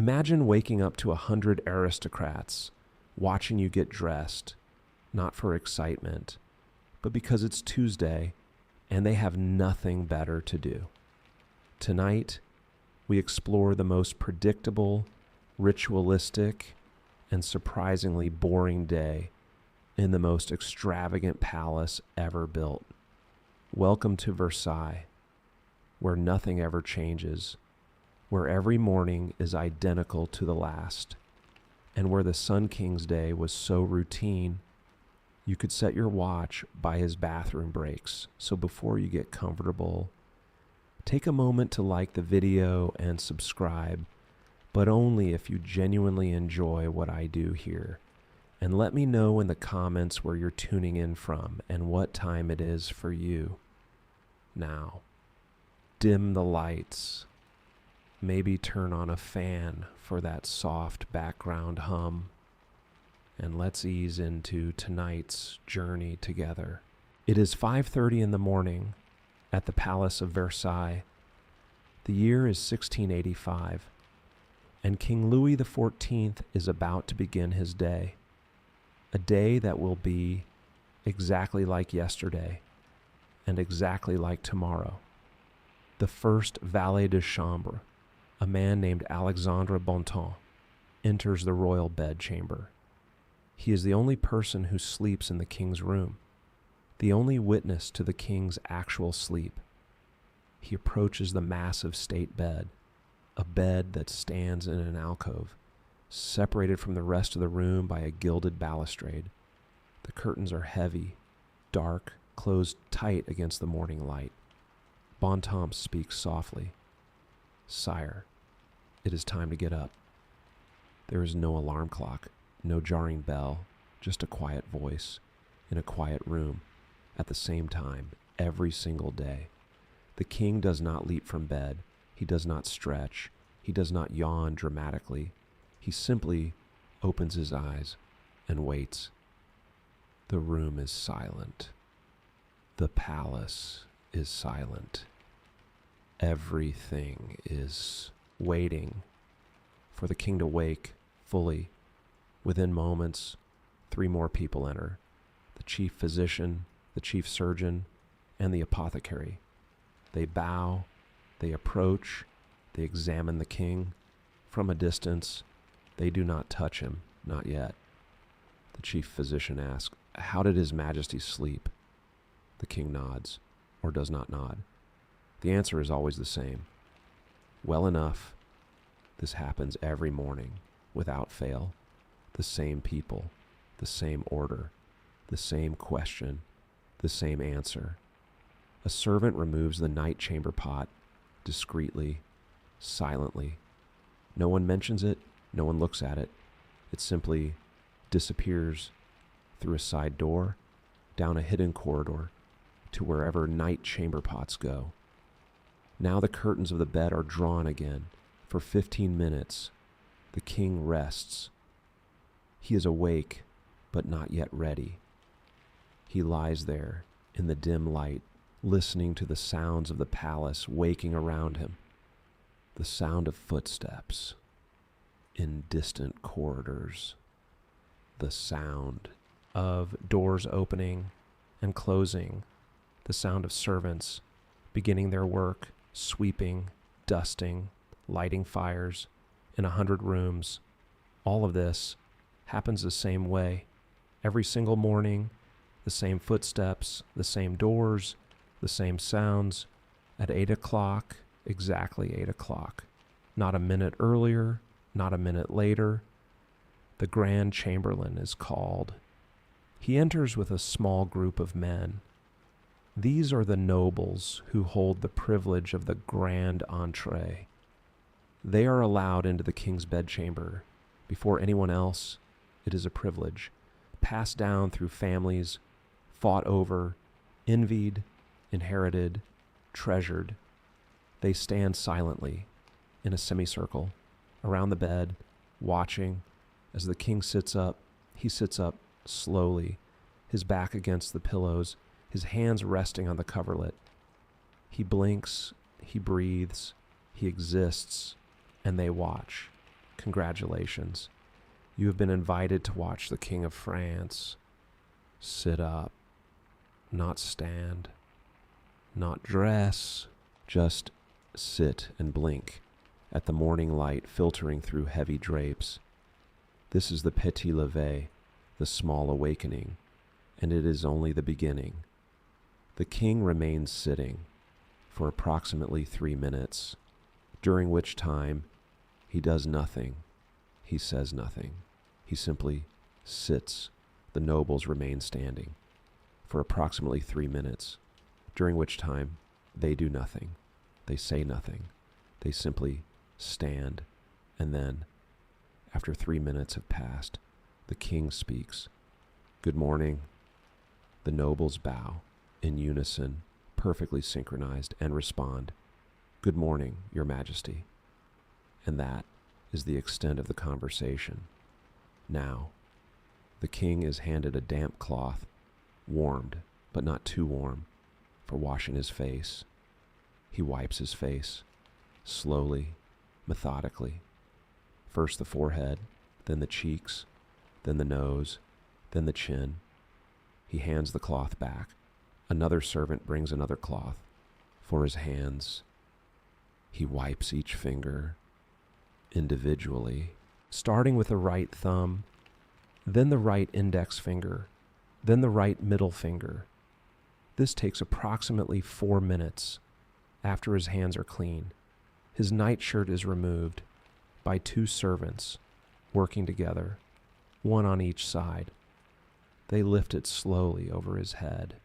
Imagine waking up to 100 aristocrats watching you get dressed, not for excitement, but because it's Tuesday and they have nothing better to do. Tonight, we explore the most predictable, ritualistic, and surprisingly boring day in the most extravagant palace ever built. Welcome to Versailles, where nothing ever changes, where every morning is identical to the last, and where the Sun King's day was so routine, you could set your watch by his bathroom breaks. So before you get comfortable, take a moment to like the video and subscribe, but only if you genuinely enjoy what I do here. And let me know in the comments where you're tuning in from and what time it is for you. Now, dim the lights. Maybe turn on a fan for that soft background hum. And let's ease into tonight's journey together. It is 5:30 in the morning at the Palace of Versailles. The year is 1685, and King Louis XIV is about to begin his day. A day that will be exactly like yesterday and exactly like tomorrow. The first valet de chambre, a man named Alexandre Bontemps, enters the royal bedchamber. He is the only person who sleeps in the king's room, the only witness to the king's actual sleep. He approaches the massive state bed, a bed that stands in an alcove, separated from the rest of the room by a gilded balustrade. The curtains are heavy, dark, closed tight against the morning light. Bontemps speaks softly. "Sire, it is time to get up." There is no alarm clock, no jarring bell, just a quiet voice in a quiet room at the same time every single day. The king does not leap from bed. He does not stretch. He does not yawn dramatically. He simply opens his eyes and waits. The room is silent. The palace is silent. Everything is waiting for the king to wake fully. Within moments, 3 more people enter: the chief physician, the chief surgeon, and the apothecary. They bow, they approach, they examine the king. From a distance, they do not touch him, not yet. The chief physician asks, "How did His Majesty sleep?" The king nods, or does not nod. The answer is always the same: "Well enough." This happens every morning, without fail. The same people, the same order, the same question, the same answer. A servant removes the night chamber pot, discreetly, silently. No one mentions it, no one looks at it. It simply disappears through a side door, down a hidden corridor, to wherever night chamber pots go. Now the curtains of the bed are drawn again. For 15 minutes, the king rests. He is awake, but not yet ready. He lies there in the dim light, listening to the sounds of the palace waking around him. The sound of footsteps in distant corridors. The sound of doors opening and closing. The sound of servants beginning their work, sweeping, dusting, lighting fires in 100 rooms. All of this happens the same way. Every single morning, the same footsteps, the same doors, the same sounds. At 8 o'clock, exactly 8 o'clock. Not a minute earlier, not a minute later. The Grand Chamberlain is called. He enters with a small group of men. These are the nobles who hold the privilege of the grand entree. They are allowed into the king's bedchamber. Before anyone else, it is a privilege, passed down through families, fought over, envied, inherited, treasured. They stand silently in a semicircle around the bed, watching. As the king sits up, he sits up slowly, his back against the pillows, his hands resting on the coverlet. He blinks, he breathes, he exists, and they watch, Congratulations. You have been invited to watch the King of France sit up, not stand, not dress, just sit and blink at the morning light filtering through heavy drapes. This is the petit lever, the small awakening, and it is only the beginning. The king remains sitting for approximately 3 minutes, during which time he does nothing. He says nothing. He simply sits. The nobles remain standing for approximately 3 minutes, during which time they do nothing. They say nothing. They simply stand. And then, after 3 minutes have passed, the king speaks. Good morning. The nobles bow in unison, perfectly synchronized, and respond, Good morning, Your Majesty. And that is the extent of the conversation. Now, the king is handed a damp cloth, warmed, but not too warm, for washing his face. He wipes his face, slowly, methodically. First the forehead, then the cheeks, then the nose, then the chin. He hands the cloth back. Another servant brings another cloth for his hands. He wipes each finger individually, starting with the right thumb, then the right index finger, then the right middle finger. This takes approximately 4 minutes after his hands are clean. His nightshirt is removed by 2 servants working together, one on each side. They lift it slowly over his head,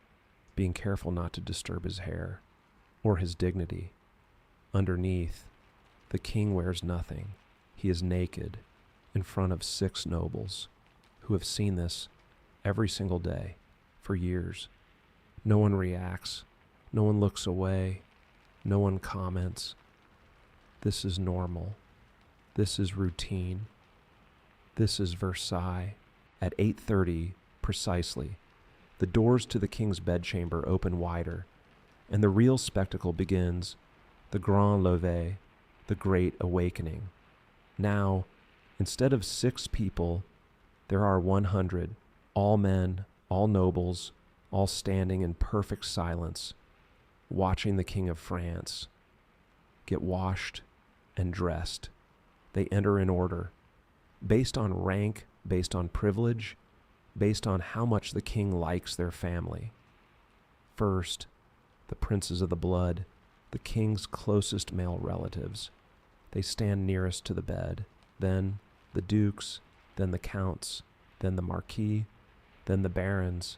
being careful not to disturb his hair or his dignity. Underneath, the king wears nothing. He is naked in front of 6 nobles who have seen this every single day for years. No one reacts. No one looks away. No one comments. This is normal. This is routine. This is Versailles. At 8:30 precisely, the doors to the king's bedchamber open wider, and the real spectacle begins, the grand lever, the great awakening. Now, instead of 6 people, there are 100, all men, all nobles, all standing in perfect silence, watching the King of France get washed and dressed. They enter in order, based on rank, based on privilege, based on how much the king likes their family. First, the princes of the blood, the king's closest male relatives. They stand nearest to the bed. Then the dukes, then the counts, then the marquis, then the barons.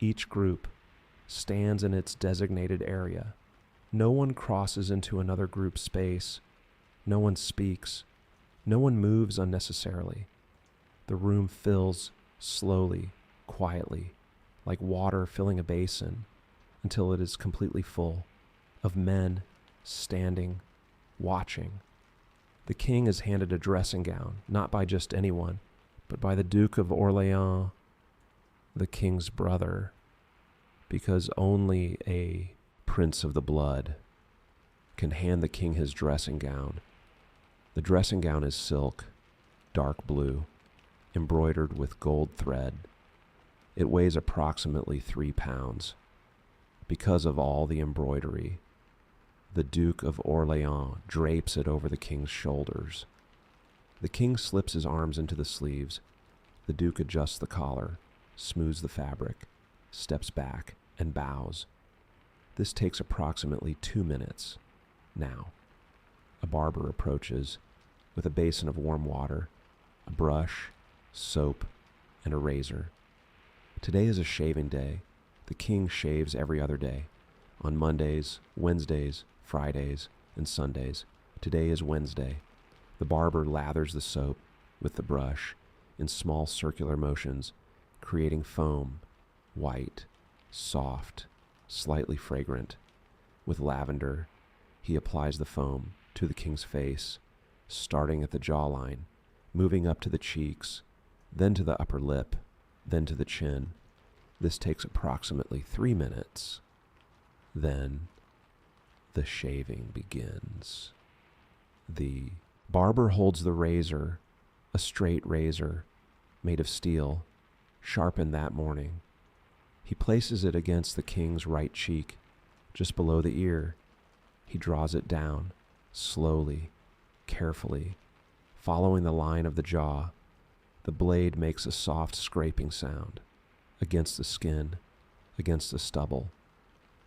Each group stands in its designated area. No one crosses into another group's space. No one speaks. No one moves unnecessarily. The room fills slowly, quietly, like water filling a basin, until it is completely full of men standing, watching. The king is handed a dressing gown, not by just anyone, but by the Duke of Orleans, the king's brother, because only a prince of the blood can hand the king his dressing gown. The dressing gown is silk, dark blue, embroidered with gold thread. It weighs approximately 3 pounds. Because of all the embroidery, the Duke of Orleans drapes it over the king's shoulders. The king slips his arms into the sleeves. The Duke adjusts the collar, smooths the fabric, steps back, and bows. This takes approximately 2 minutes. Now, a barber approaches with a basin of warm water, a brush, soap, and a razor. Today is a shaving day. The king shaves every other day, on Mondays, Wednesdays, Fridays, and Sundays. Today is Wednesday. The barber lathers the soap with the brush in small circular motions, creating foam, white, soft, slightly fragrant. With lavender, he applies the foam to the king's face, starting at the jawline, moving up to the cheeks, then to the upper lip, then to the chin. This takes approximately 3 minutes. Then the shaving begins. The Barber holds the razor, a straight razor, made of steel, sharpened that morning. He places it against the king's right cheek, just below the ear. He draws it down, slowly, carefully, following the line of the jaw. The blade makes a soft scraping sound against the skin, against the stubble.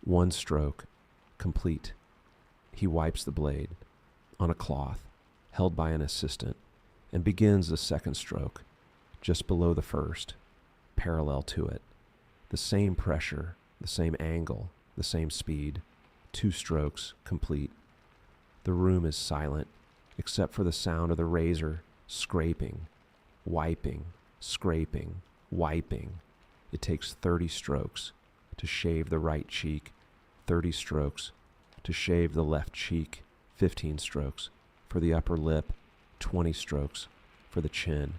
One stroke, complete. He wipes the blade on a cloth held by an assistant and begins the second stroke, just below the first, parallel to it. The same pressure, the same angle, the same speed. 2 strokes, complete. The room is silent, except for the sound of the razor scraping, wiping, scraping, wiping. It takes 30 strokes to shave the right cheek, 30 strokes to shave the left cheek, 15 strokes for the upper lip, 20 strokes for the chin,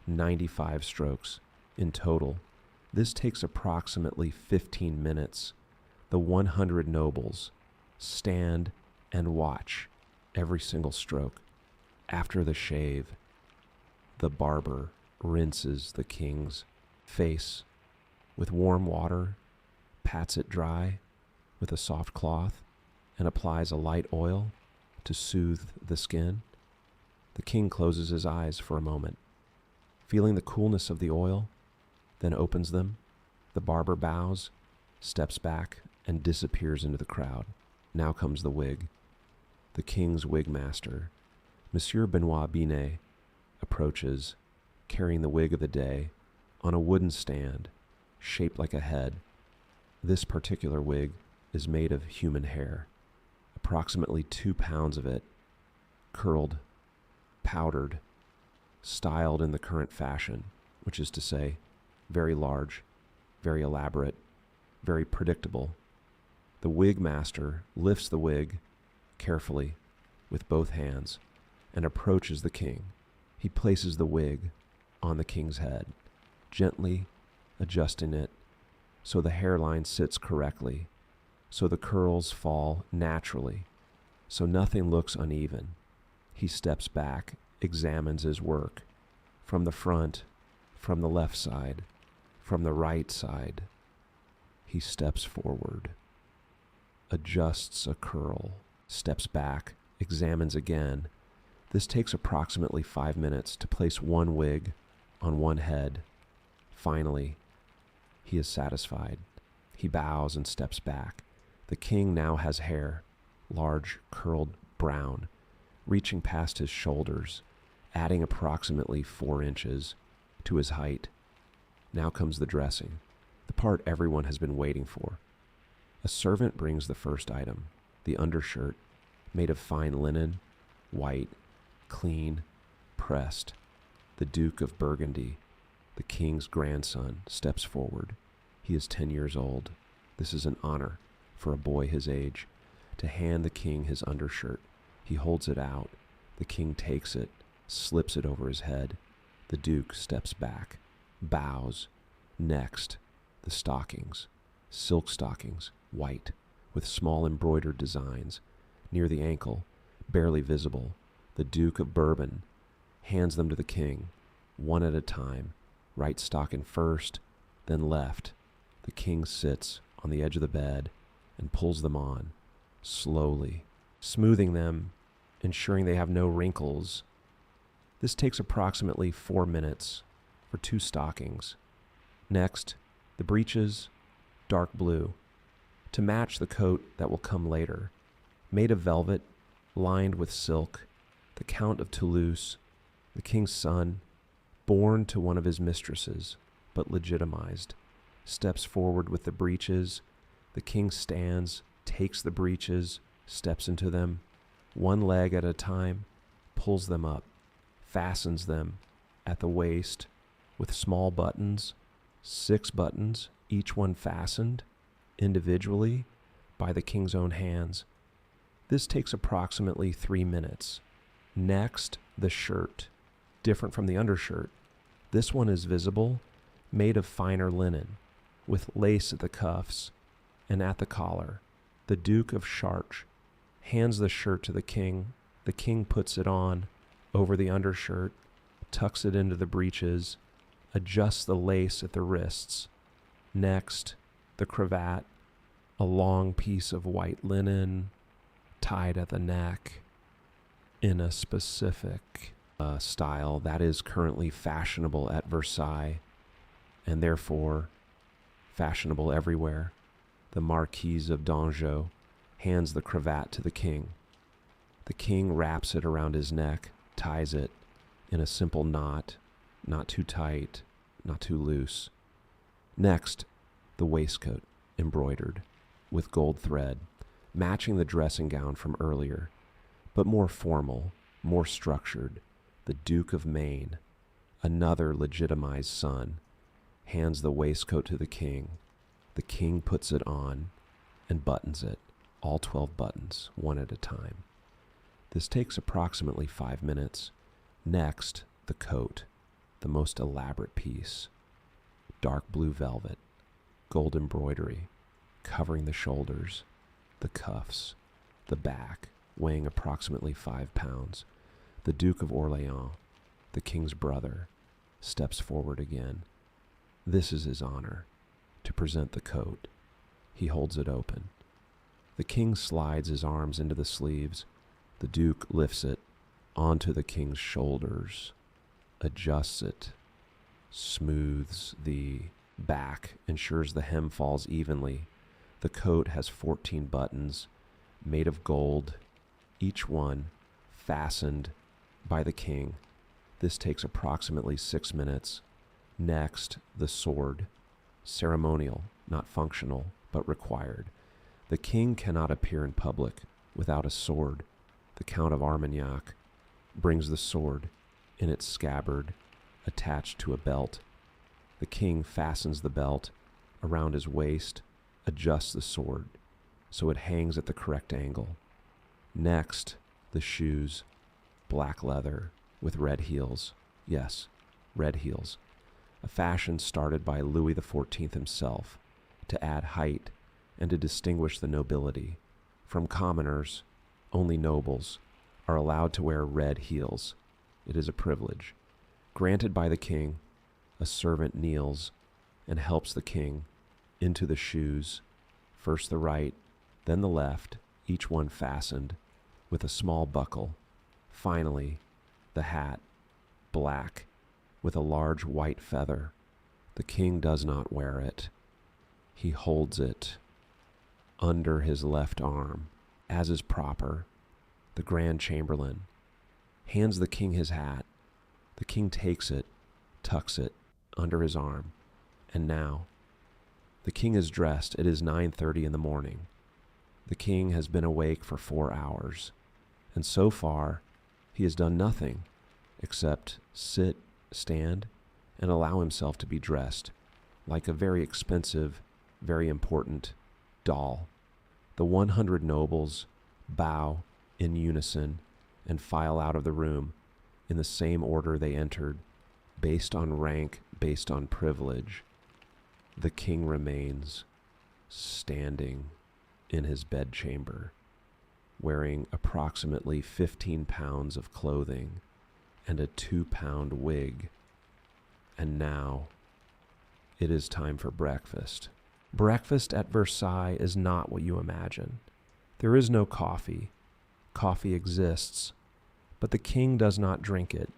95 strokes in total. This takes approximately 15 minutes. The 100 nobles stand and watch every single stroke. After the shave, the barber rinses the king's face with warm water, pats it dry with a soft cloth, and applies a light oil to soothe the skin. The king closes his eyes for a moment, feeling the coolness of the oil, then opens them. The barber bows, steps back, and disappears into the crowd. Now comes the wig. The king's wig master, Monsieur Benoit Binet, approaches, carrying the wig of the day on a wooden stand shaped like a head. This particular wig is made of human hair, approximately 2 pounds of it, curled, powdered, styled in the current fashion, which is to say, very large, very elaborate, very predictable. The wig master lifts the wig carefully with both hands and approaches the king. He places the wig on the king's head, gently adjusting it so the hairline sits correctly, so the curls fall naturally, so nothing looks uneven. He steps back, examines his work from the front, from the left side, from the right side. He steps forward, adjusts a curl, steps back, examines again. This takes approximately 5 minutes to place one wig on one head. Finally, he is satisfied. He bows and steps back. The king now has hair, large, curled, brown, reaching past his shoulders, adding approximately 4 inches to his height. Now comes the dressing, the part everyone has been waiting for. A servant brings the first item, the undershirt, made of fine linen, white, clean, pressed. The Duke of Burgundy, the king's grandson, steps forward. He is 10 years old. This is an honor for a boy his age, to hand the king his undershirt. He holds it out. The king takes it, slips it over his head. The Duke steps back, bows. Next, the stockings, silk stockings, white, with small embroidered designs. Near the ankle, barely visible, the Duke of Bourbon hands them to the king, one at a time, right stocking first, then left. The king sits on the edge of the bed and pulls them on, slowly, smoothing them, ensuring they have no wrinkles. This takes approximately 4 minutes for 2 stockings. Next, the breeches, dark blue, to match the coat that will come later, made of velvet, lined with silk. The Count of Toulouse, the king's son, born to one of his mistresses, but legitimized, steps forward with the breeches. The king stands, takes the breeches, steps into them, one leg at a time, pulls them up, fastens them at the waist with small buttons, 6 buttons, each one fastened individually by the king's own hands. This takes approximately 3 minutes. Next, the shirt, different from the undershirt. This one is visible, made of finer linen, with lace at the cuffs and at the collar. The Duke of Chartres hands the shirt to the king. The king puts it on, over the undershirt, tucks it into the breeches, adjusts the lace at the wrists. Next, the cravat, a long piece of white linen tied at the neck in a specific style that is currently fashionable at Versailles and therefore fashionable everywhere. The Marquise of Dangeau hands the cravat to the king. The king wraps it around his neck, ties it in a simple knot, not too tight, not too loose. Next, the waistcoat, embroidered with gold thread, matching the dressing gown from earlier, but more formal, more structured. The Duke of Maine, another legitimized son, hands the waistcoat to the king. The king puts it on and buttons it, all 12 buttons, one at a time. This takes approximately 5 minutes. Next, the coat, the most elaborate piece. Dark blue velvet, gold embroidery, covering the shoulders, the cuffs, the back, weighing approximately 5 pounds. The Duke of Orleans, the king's brother, steps forward again. This is his honor, to present the coat. He holds it open. The king slides his arms into the sleeves. The duke lifts it onto the king's shoulders, adjusts it, smooths the back, ensures the hem falls evenly. The coat has 14 buttons made of gold, each one fastened by the king. This takes approximately 6 minutes. Next, the sword, ceremonial, not functional, but required. The king cannot appear in public without a sword. The Count of Armagnac brings the sword in its scabbard attached to a belt. The king fastens the belt around his waist, adjusts the sword so it hangs at the correct angle. Next, the shoes, black leather with red heels. Yes, red heels. A fashion started by Louis XIV himself to add height and to distinguish the nobility. From commoners, only nobles are allowed to wear red heels. It is a privilege. Granted by the king, a servant kneels and helps the king into the shoes, first the right, then the left, each one fastened with a small buckle. Finally, the hat, black, with a large white feather. The king does not wear it. He holds it under his left arm, as is proper. The Grand Chamberlain hands the king his hat. The king takes it, tucks it under his arm, and now the king is dressed. It is 9:30 in the morning. The king has been awake for 4 hours, and so far he has done nothing except sit, stand, and allow himself to be dressed like a very expensive, very important doll. The 100 nobles bow in unison and file out of the room in the same order they entered, based on rank, based on privilege. The king remains standing in his bedchamber, wearing approximately 15 pounds of clothing and a 2-pound wig. And now it is time for breakfast. Breakfast at Versailles is not what you imagine. There is no coffee. Coffee exists, but the king does not drink it.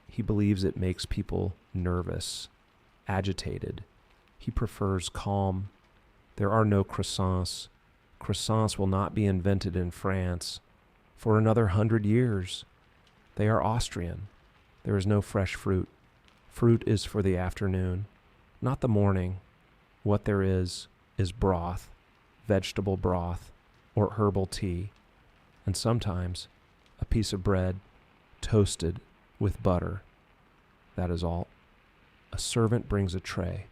He believes it makes people nervous, agitated. He prefers calm. There are no croissants. Croissants will not be invented in France for another 100 years. They are Austrian. There is no fresh fruit. Fruit is for the afternoon, not the morning. What there is broth, vegetable broth, or herbal tea, and sometimes a piece of bread toasted with butter. That is all. A servant brings a tray,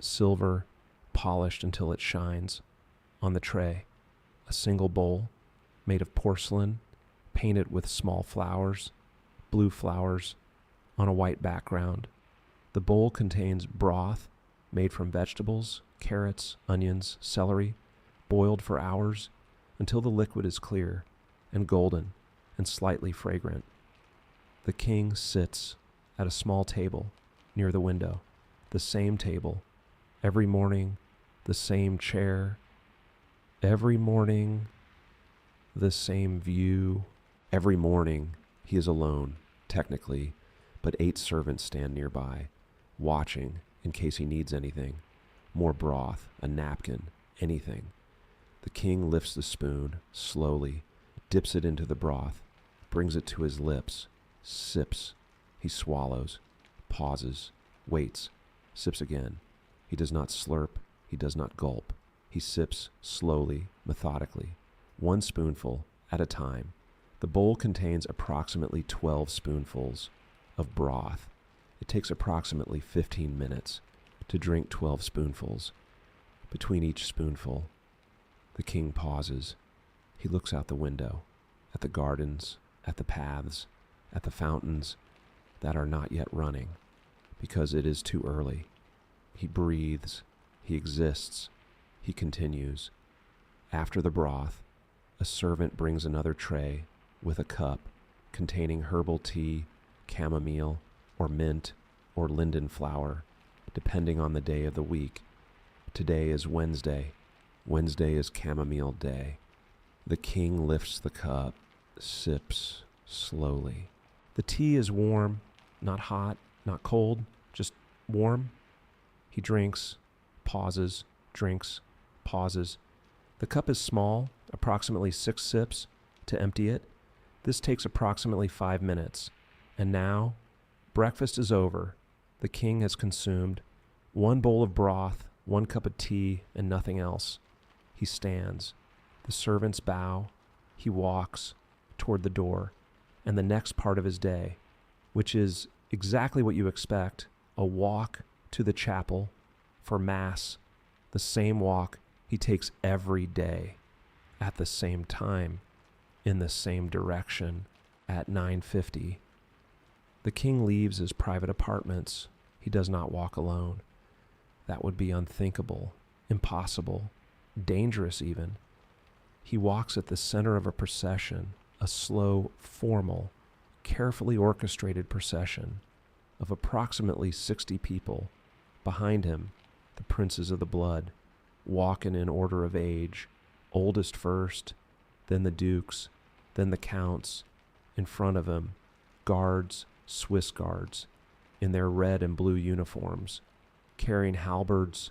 silver, polished until it shines. On the tray, a single bowl made of porcelain, painted with small flowers, blue flowers, on a white background. The bowl contains broth made from vegetables, carrots, onions, celery, boiled for hours until the liquid is clear and golden and slightly fragrant. The king sits at a small table near the window, the same table. Every morning, the same chair. Every morning, the same view. Every morning, he is alone, technically, but 8 servants stand nearby, watching in case he needs anything. More broth, a napkin, anything. The king lifts the spoon, slowly, dips it into the broth, brings it to his lips, sips. He swallows, pauses, waits, sips again. He does not slurp, he does not gulp. He sips slowly, methodically, 1 spoonful at a time. The bowl contains approximately 12 spoonfuls of broth. It takes approximately 15 minutes to drink 12 spoonfuls. Between each spoonful, the king pauses. He looks out the window, at the gardens, at the paths, at the fountains that are not yet running, because it is too early. He breathes, he exists, he continues. After the broth, a servant brings another tray with a cup containing herbal tea, chamomile, or mint, or linden flower, depending on the day of the week. Today is Wednesday. Wednesday is chamomile day. The king lifts the cup, sips slowly. The tea is warm, not hot, not cold, just warm. He drinks, pauses, drinks, pauses. The cup is small, approximately 6 sips to empty it. This takes approximately 5 minutes. And now, breakfast is over. The king has consumed 1 bowl of broth, 1 cup of tea, and nothing else. He stands. The servants bow. He walks toward the door and the next part of his day, which is exactly what you expect, a walk to the chapel for Mass, the same walk he takes every day at the same time, in the same direction at 9:50. The king leaves his private apartments. He does not walk alone. That would be unthinkable, impossible, dangerous even. He walks at the center of a procession, a slow, formal, carefully orchestrated procession of approximately 60 people. Behind him, the princes of the blood, walking in order of age, oldest first, then the dukes, then the counts. In front of him, guards, Swiss guards, in their red and blue uniforms, carrying halberds,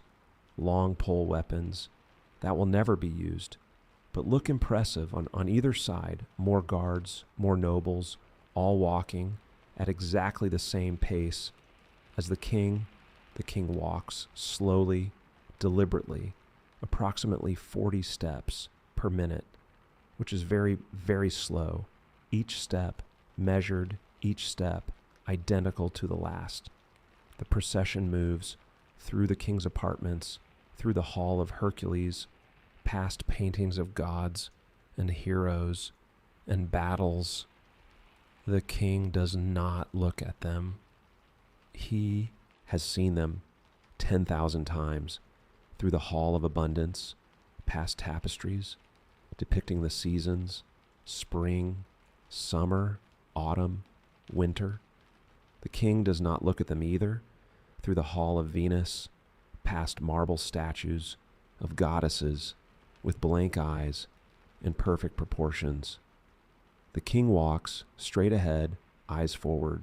long pole weapons that will never be used, but look impressive on either side. More guards, more nobles, all walking at exactly the same pace as the king. The king walks slowly, deliberately, approximately 40 steps per minute, which is very, very slow. Each step measured, each step identical to the last. The procession moves through the king's apartments, through the hall of Hercules, past paintings of gods and heroes and battles. The king does not look at them. He has seen them 10,000 times through the hall of abundance, past tapestries depicting the seasons, spring, summer, autumn, winter. The king does not look at them either through the hall of Venus, past marble statues of goddesses with blank eyes and perfect proportions. The king walks straight ahead, eyes forward,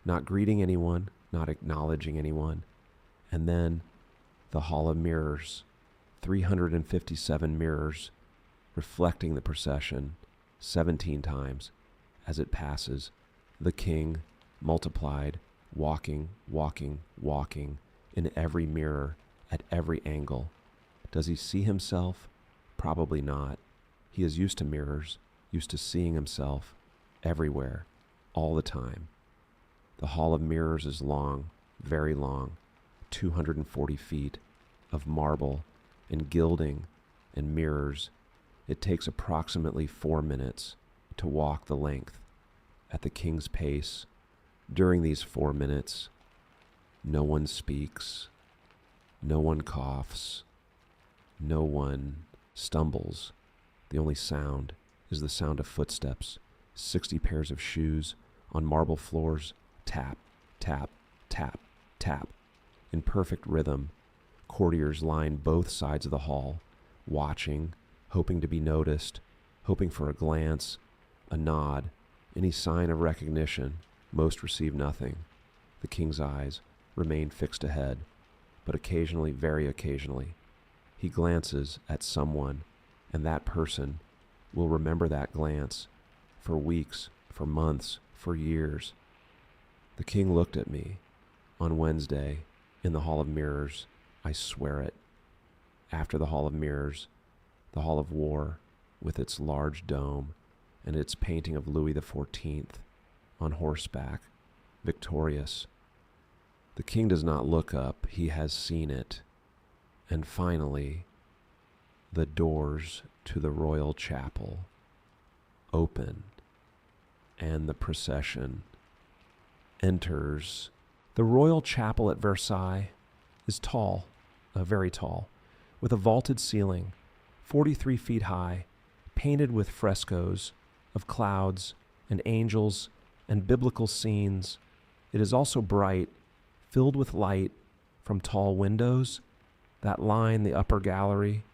not greeting anyone, not acknowledging anyone. And then the hall of mirrors, 357 mirrors reflecting the procession 17 times as it passes. The king, multiplied, walking, walking, walking in every mirror at every angle. Does he see himself? Probably not. He is used to mirrors, used to seeing himself everywhere, all the time. The hall of mirrors is long, very long, 240 feet of marble and gilding and mirrors. It takes approximately 4 minutes to walk the length at the king's pace. During these 4 minutes, no one speaks, no one coughs, no one stumbles. The only sound is the sound of footsteps, 60 pairs of shoes On marble floors, tap, tap, tap, tap. In perfect rhythm, courtiers line both sides of the hall, watching, hoping to be noticed, hoping for a glance, a nod, any sign of recognition. Most receive nothing. The king's eyes remain fixed ahead, but occasionally, very occasionally, he glances at someone, and that person will remember that glance for weeks, for months, for years. The king looked at me on Wednesday in the Hall of Mirrors. I swear it. After the Hall of Mirrors, the Hall of War, with its large dome and its painting of Louis XIV on horseback, victorious. The king does not look up, he has seen it. And finally, the doors to the royal chapel open, and the procession enters. The royal chapel at Versailles is tall, very tall, with a vaulted ceiling, 43 feet high, painted with frescoes of clouds and angels and biblical scenes. It is also bright, filled with light from tall windows that line the upper gallery.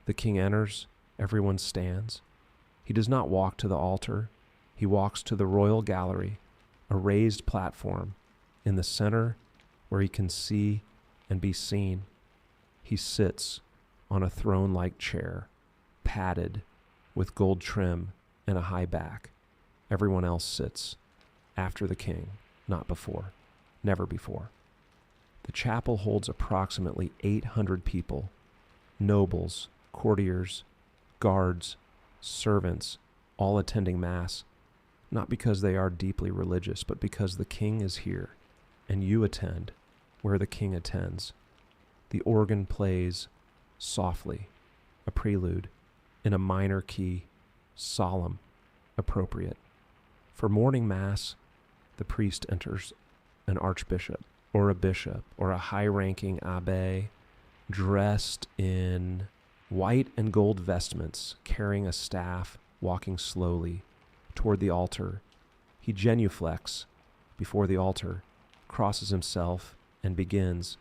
The king enters, everyone stands. He does not walk to the altar. He walks to the royal gallery, a raised platform in the center where he can see and be seen. He sits on a throne-like chair, padded with gold trim and a high back. Everyone else sits after the king, not before, never before. The chapel holds approximately 800 people, nobles, courtiers, guards, servants, all attending Mass, not because they are deeply religious, but because the king is here, and you attend where the king attends. The organ plays softly, a prelude, in a minor key, solemn, appropriate. For morning Mass, the priest enters, an archbishop, or a bishop, or a high-ranking abbé, dressed in white and gold vestments, carrying a staff, walking slowly toward the altar. He genuflects before the altar, crosses himself, and begins,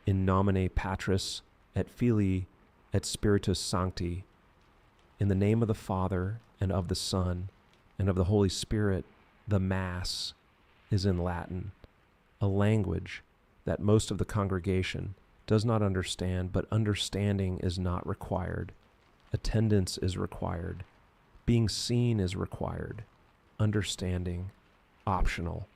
in nomine Patris et Filii et Spiritus Sancti, in the name of the Father and of the Son and of the Holy Spirit. The Mass is in Latin, a language that most of the congregation does not understand, but understanding is not required. Attendance is required. Being seen is required. Understanding, optional.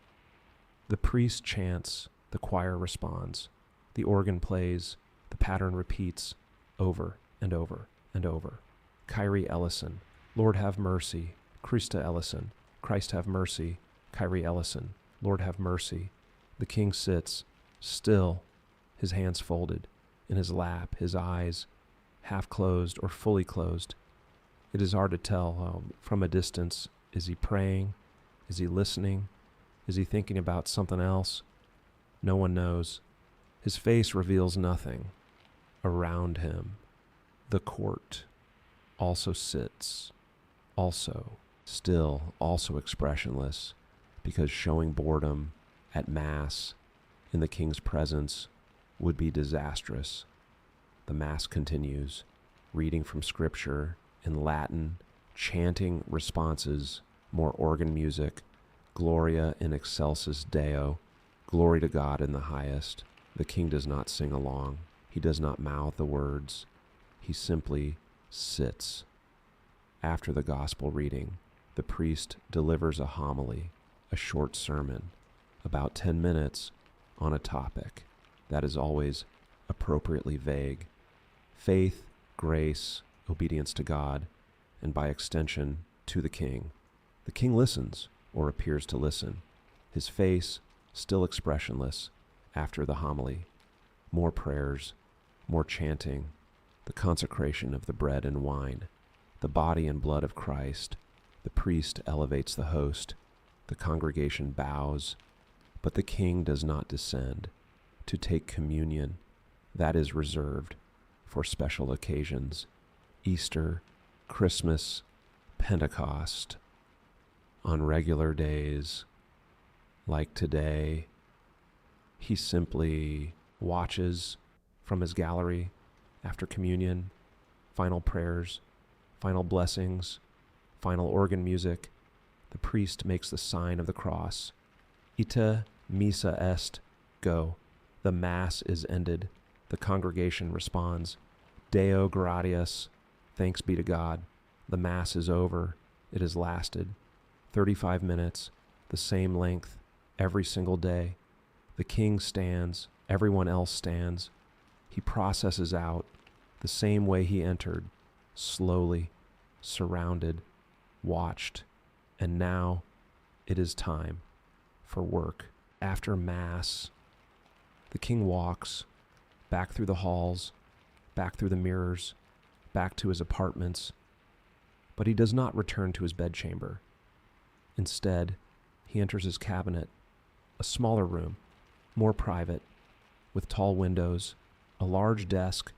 The priest chants, the choir responds. The organ plays, the pattern repeats over and over and over. Kyrie Ellison, Lord have mercy. Christa Ellison, Christ have mercy. Kyrie Ellison, Lord have mercy. The king sits, still, his hands folded, in his lap, his eyes half closed or fully closed. It is hard to tell from a distance. Is he praying? Is he listening? Is he thinking about something else? No one knows. His face reveals nothing. Around him, the court also sits, also still, also expressionless, because showing boredom at Mass in the king's presence would be disastrous. The Mass continues, reading from Scripture in Latin, chanting responses, more organ music, Gloria in excelsis Deo, glory to God in the highest. The king does not sing along. He does not mouth the words. He simply sits. After the gospel reading, the priest delivers a homily, a short sermon, about 10 minutes on a topic that is always appropriately vague. Faith, grace, obedience to God, and by extension, to the king. The king listens, or appears to listen, his face still expressionless after the homily. More prayers, more chanting, the consecration of the bread and wine, the body and blood of Christ. The priest elevates the host. The congregation bows, but the king does not descend to take communion. That is reserved for special occasions. Easter, Christmas, Pentecost. On regular days, like today, he simply watches from his gallery after communion, final prayers, final blessings, final organ music. The priest makes the sign of the cross. Ite missa est, go. The Mass is ended. The congregation responds, Deo gratias, thanks be to God. The Mass is over. It has lasted 35 minutes, the same length, every single day. The king stands, everyone else stands. He processes out the same way he entered, slowly, surrounded, watched, and now it is time for work. After Mass, the king walks back through the halls, back through the mirrors, back to his apartments, but he does not return to his bedchamber. Instead, he enters his cabinet, a smaller room, more private, with tall windows, a large desk,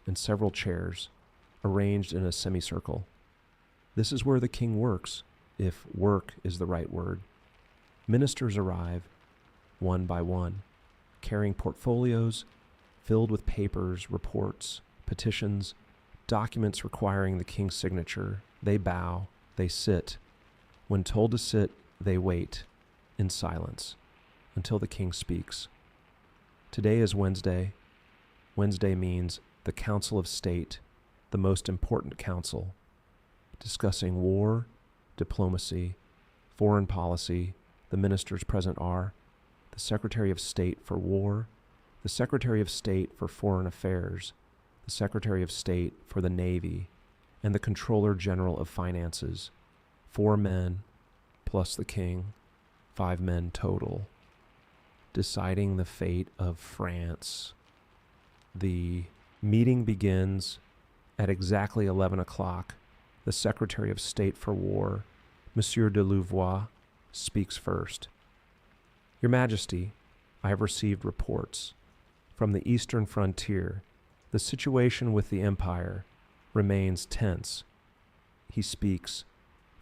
and several chairs, arranged in a semicircle. This is where the king works, if work is the right word. Ministers arrive, one by one, carrying portfolios filled with papers, reports, petitions, documents requiring the king's signature. They bow, they sit. When told to sit, they wait in silence until the king speaks. Today is Wednesday. Wednesday means the Council of State, the most important council, discussing war, diplomacy, foreign policy. The ministers present are the Secretary of State for War, the Secretary of State for Foreign Affairs, the Secretary of State for the Navy, and the Controller General of Finances. 4 men plus the king, 5 men total, deciding the fate of France. The meeting begins at exactly 11 o'clock. The Secretary of State for War, Monsieur de Louvois, speaks first. Your Majesty, I have received reports. From the eastern frontier, the situation with the Empire remains tense. He speaks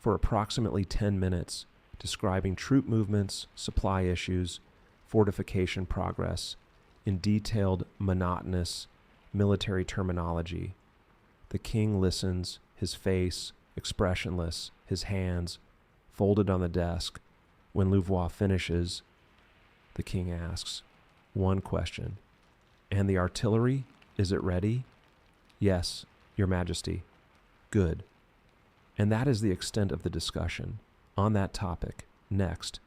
for approximately 10 minutes, describing troop movements, supply issues, fortification progress, in detailed, monotonous military terminology. The king listens, his face expressionless, his hands folded on the desk. When Louvois finishes, the king asks one question. And the artillery, is it ready? Yes, Your Majesty. Good. And that is the extent of the discussion on that topic. Next,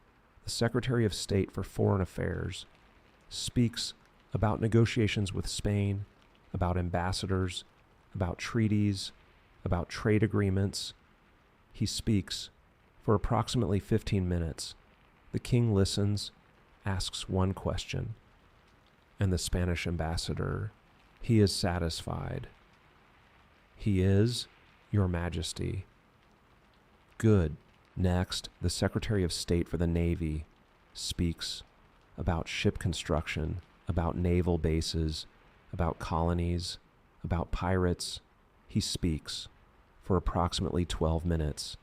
the Secretary of State for Foreign Affairs speaks about negotiations with Spain, about ambassadors, about treaties, about trade agreements. He speaks for approximately 15 minutes. The king listens, asks one question, and the Spanish ambassador, he is satisfied. He is, Your Majesty. Good. Next, the Secretary of State for the Navy speaks about ship construction, about naval bases, about colonies, about pirates. He speaks for approximately 12 minutes.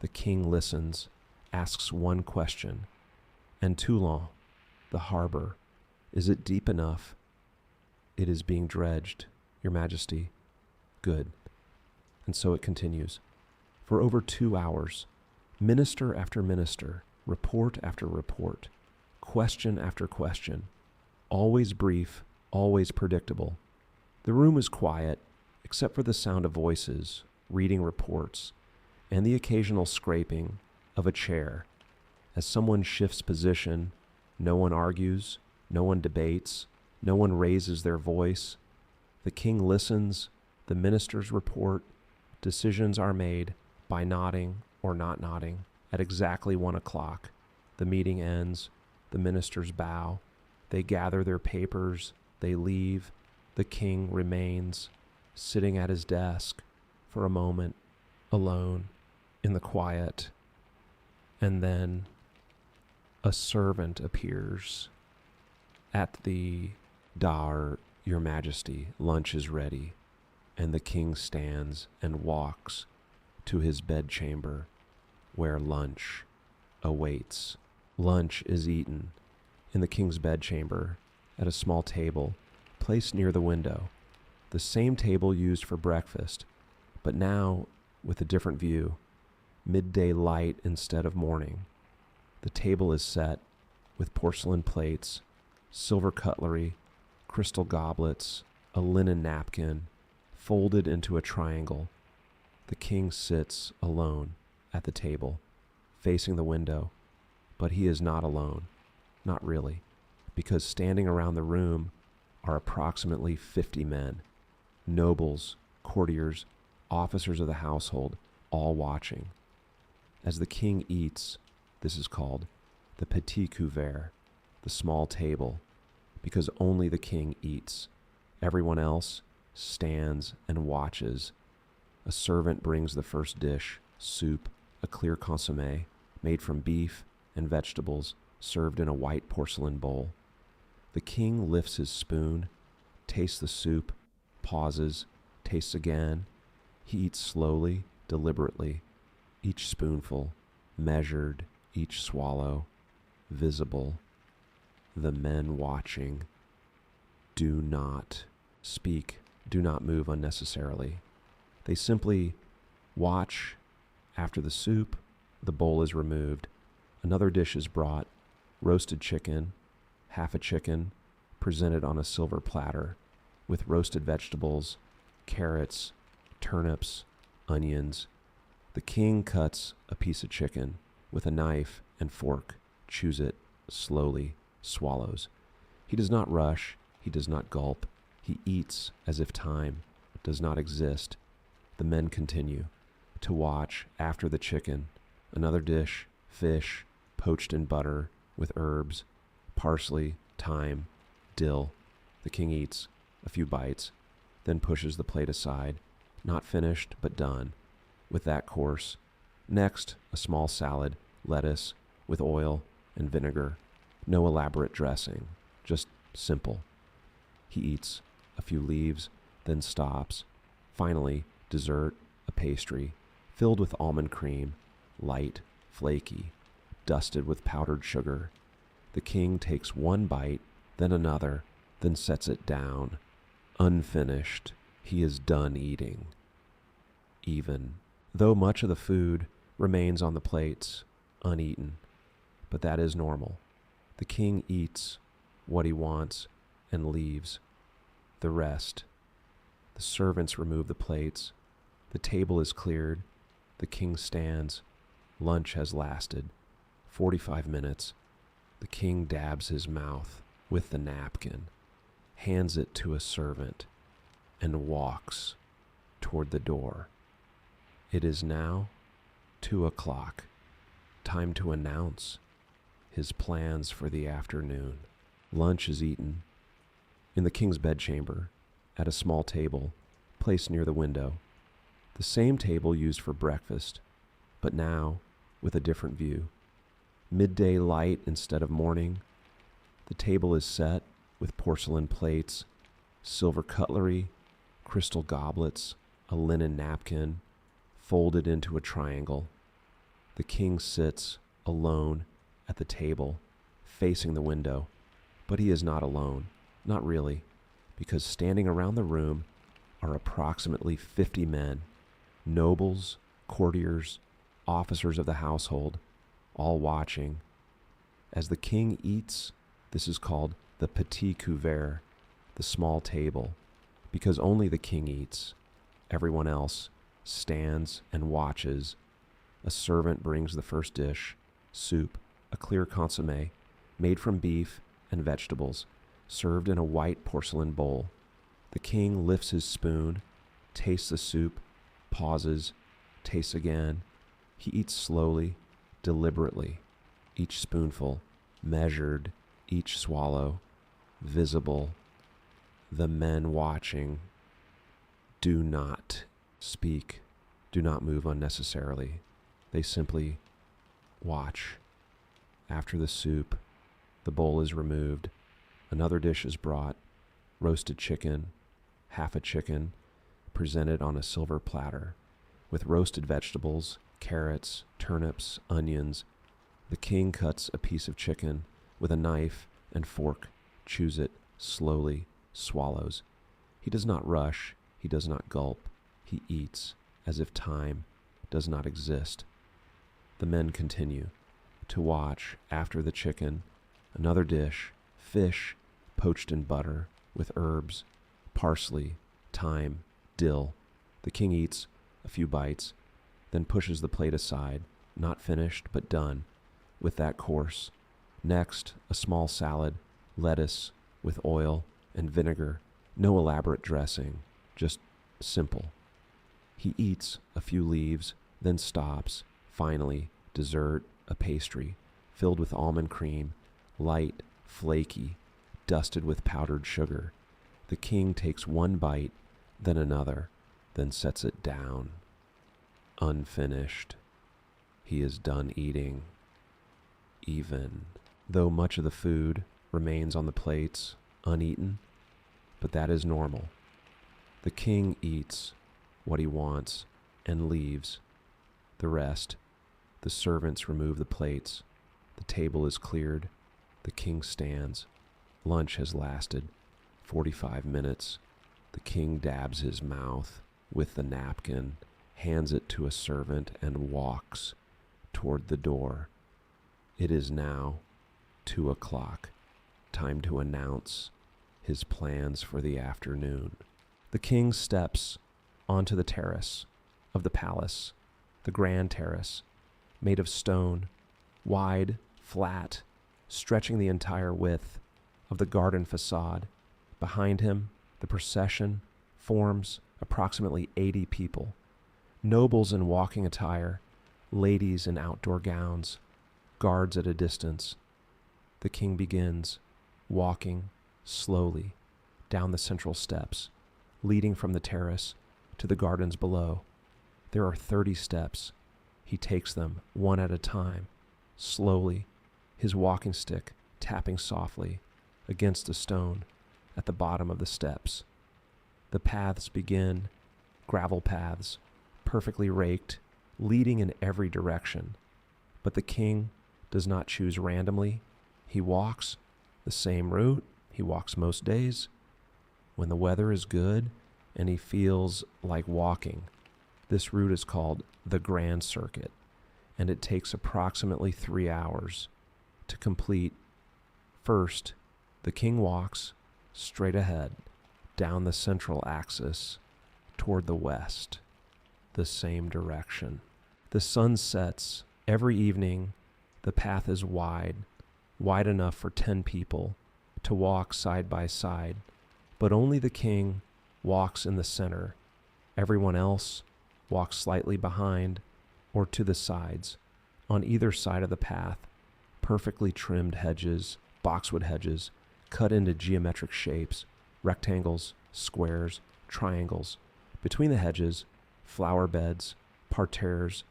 The king listens, asks one question. And Toulon, the harbor, is it deep enough? It is being dredged, Your Majesty. Good. And so it continues. For over 2 hours, minister after minister, report after report, question after question, always brief, always predictable. The room is quiet, except for the sound of voices, reading reports, and the occasional scraping of a chair. As someone shifts position, no one argues, no one debates, no one raises their voice. The king listens, the ministers report, decisions are made by nodding or not nodding. At exactly 1 o'clock, the meeting ends, the ministers bow, they gather their papers, they leave. The king remains sitting at his desk for a moment, alone, in the quiet. And then a servant appears at the Dar, Your Majesty, lunch is ready. And the king stands and walks to his bedchamber where lunch awaits. Lunch is eaten in the king's bedchamber at a small table placed near the window, the same table used for breakfast, but now with a different view, midday light instead of morning. The table is set with porcelain plates, silver cutlery, crystal goblets, a linen napkin, folded into a triangle. The king sits alone at the table, facing the window, but he is not alone, not really, because standing around the room are approximately 50 men, nobles, courtiers, officers of the household, all watching. As the king eats, this is called the petit couvert, the small table, because only the king eats. Everyone else stands and watches. A servant brings the first dish, soup, a clear consommé, made from beef and vegetables, served in a white porcelain bowl. The king lifts his spoon, tastes the soup, pauses, tastes again. He eats slowly, deliberately, each spoonful, measured, each swallow, visible. The men watching do not speak, do not move unnecessarily. They simply watch. After the soup, the bowl is removed. Another dish is brought, roasted chicken, half a chicken, presented on a silver platter with roasted vegetables, carrots, turnips, onions. The king cuts a piece of chicken with a knife and fork, chews it slowly, swallows. He does not rush, he does not gulp. He eats as if time does not exist. The men continue to watch. After the chicken, another dish, fish, poached in butter with herbs, parsley, thyme, dill. The king eats a few bites, then pushes the plate aside, not finished but done with that course. Next, a small salad, lettuce with oil and vinegar. No elaborate dressing, just simple. He eats a few leaves, then stops. Finally, dessert, a pastry, filled with almond cream, light, flaky, dusted with powdered sugar. The king takes one bite, then another, then sets it down. Unfinished, he is done eating. Even though much of the food remains on the plates, uneaten, but that is normal. The king eats what he wants and leaves the rest. The servants remove the plates. The table is cleared. The king stands. Lunch has lasted 45 minutes. The king dabs his mouth with the napkin, hands it to a servant, and walks toward the door. It is now 2:00. Time to announce his plans for the afternoon. Lunch is eaten in the king's bedchamber at a small table placed near the window, the same table used for breakfast, but now with a different view. Midday light instead of morning. The table is set with porcelain plates, silver cutlery, crystal goblets, a linen napkin, folded into a triangle. The king sits alone at the table, facing the window, but he is not alone, not really, because standing around the room are approximately 50 men, nobles, courtiers, officers of the household, all watching. As the king eats, this is called the petit couvert, the small table, because only the king eats. Everyone else stands and watches. A servant brings the first dish, soup, a clear consommé, made from beef and vegetables, served in a white porcelain bowl. The king lifts his spoon, tastes the soup, pauses, tastes again. He eats slowly, deliberately, each spoonful, measured, each swallow, visible. The men watching do not speak, do not move unnecessarily. They simply watch. After the soup, the bowl is removed. Another dish is brought, roasted chicken, half a chicken, presented on a silver platter, with roasted vegetables, carrots, turnips, onions. The king cuts a piece of chicken with a knife and fork, chews it slowly, swallows. He does not rush, he does not gulp, he eats as if time does not exist. The men continue to watch after the chicken, another dish, fish poached in butter with herbs, parsley, thyme, dill. The king eats a few bites, then pushes the plate aside, not finished but done with that course. Next, a small salad, lettuce with oil and vinegar, no elaborate dressing, just simple. He eats a few leaves, then stops. Finally, dessert, a pastry, filled with almond cream, light, flaky, dusted with powdered sugar. The king takes one bite, then another, then sets it down. Unfinished. He is done eating. Even though much of the food remains on the plates, uneaten, but that is normal. The king eats what he wants and leaves the rest. The servants remove the plates. The table is cleared. The king stands. Lunch has lasted 45 minutes. The king dabs his mouth with the napkin, hands it to a servant, and walks toward the door. It is now 2:00, time to announce his plans for the afternoon. The king steps onto the terrace of the palace, the grand terrace, made of stone, wide, flat, stretching the entire width of the garden facade. Behind him, the procession forms approximately 80 people, nobles in walking attire, ladies in outdoor gowns, guards at a distance. The king begins walking slowly down the central steps, leading from the terrace to the gardens below. There are 30 steps. He takes them one at a time, slowly, his walking stick tapping softly against a stone at the bottom of the steps. The paths begin, gravel paths, perfectly raked, leading in every direction. But the king does not choose randomly. He walks the same route he walks most days. When the weather is good and he feels like walking, this route is called the Grand Circuit, and it takes approximately 3 hours to complete. First, the king walks straight ahead down the central axis toward the west, the same direction. The sun sets every evening. The path is wide enough for 10 people to walk side by side, but only the king walks in the center. Everyone else walks slightly behind or to the sides. On either side of the path, perfectly trimmed hedges, boxwood hedges, cut into geometric shapes, rectangles, squares, triangles. Between the hedges, flower beds, parterres,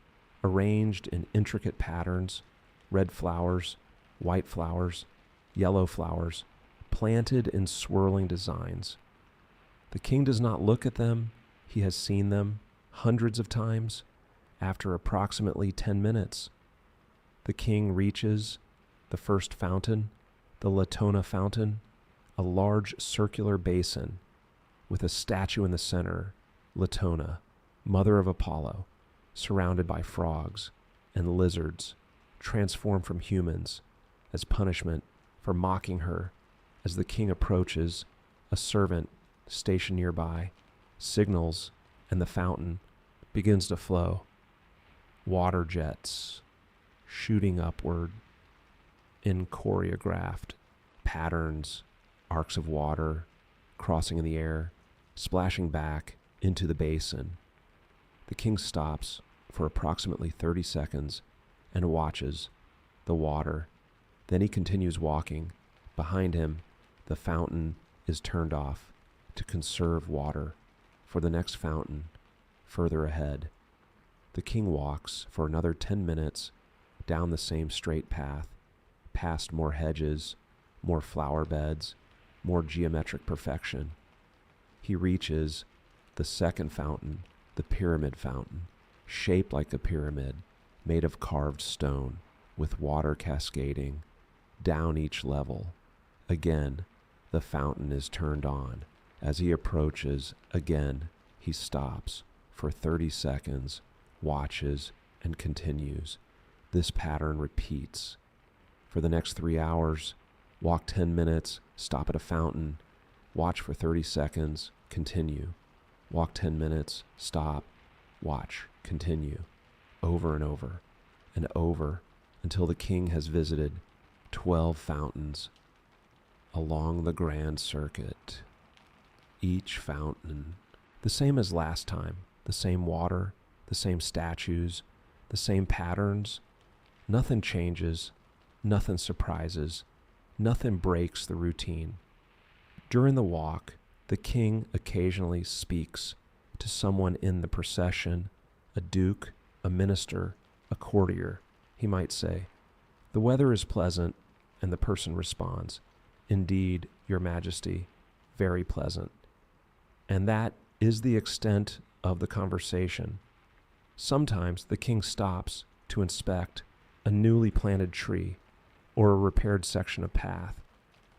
arranged in intricate patterns, red flowers, white flowers, yellow flowers, planted in swirling designs. The king does not look at them. He has seen them hundreds of times. After approximately 10 minutes, the king reaches the first fountain, the Latona fountain, a large circular basin with a statue in the center, Latona, mother of Apollo, surrounded by frogs and lizards, transformed from humans as punishment for mocking her. As the king approaches, a servant stationed nearby signals, and the fountain begins to flow. Water jets shooting upward in choreographed patterns, arcs of water crossing in the air, splashing back into the basin. The king stops for approximately 30 seconds and watches the water. Then he continues walking. Behind him, the fountain is turned off to conserve water for the next fountain further ahead. The king walks for another 10 minutes down the same straight path, past more hedges, more flower beds, more geometric perfection. He reaches the second fountain, the pyramid fountain, shaped like a pyramid, made of carved stone, with water cascading down each level. Again, the fountain is turned on. As he approaches, again, he stops for 30 seconds, watches, and continues. This pattern repeats. For the next 3 hours, walk 10 minutes, stop at a fountain, watch for 30 seconds, continue. Walk 10 minutes, stop, watch, continue. Over and over and over until the king has visited 12 fountains along the grand circuit. Each fountain, the same as last time, the same water, the same statues, the same patterns. Nothing changes, nothing surprises, nothing breaks the routine. During the walk, the king occasionally speaks to someone in the procession, a duke, a minister, a courtier. He might say, "The weather is pleasant," and the person responds, "Indeed, your majesty, very pleasant." And that is the extent of the conversation. Sometimes the king stops to inspect a newly planted tree, or a repaired section of path,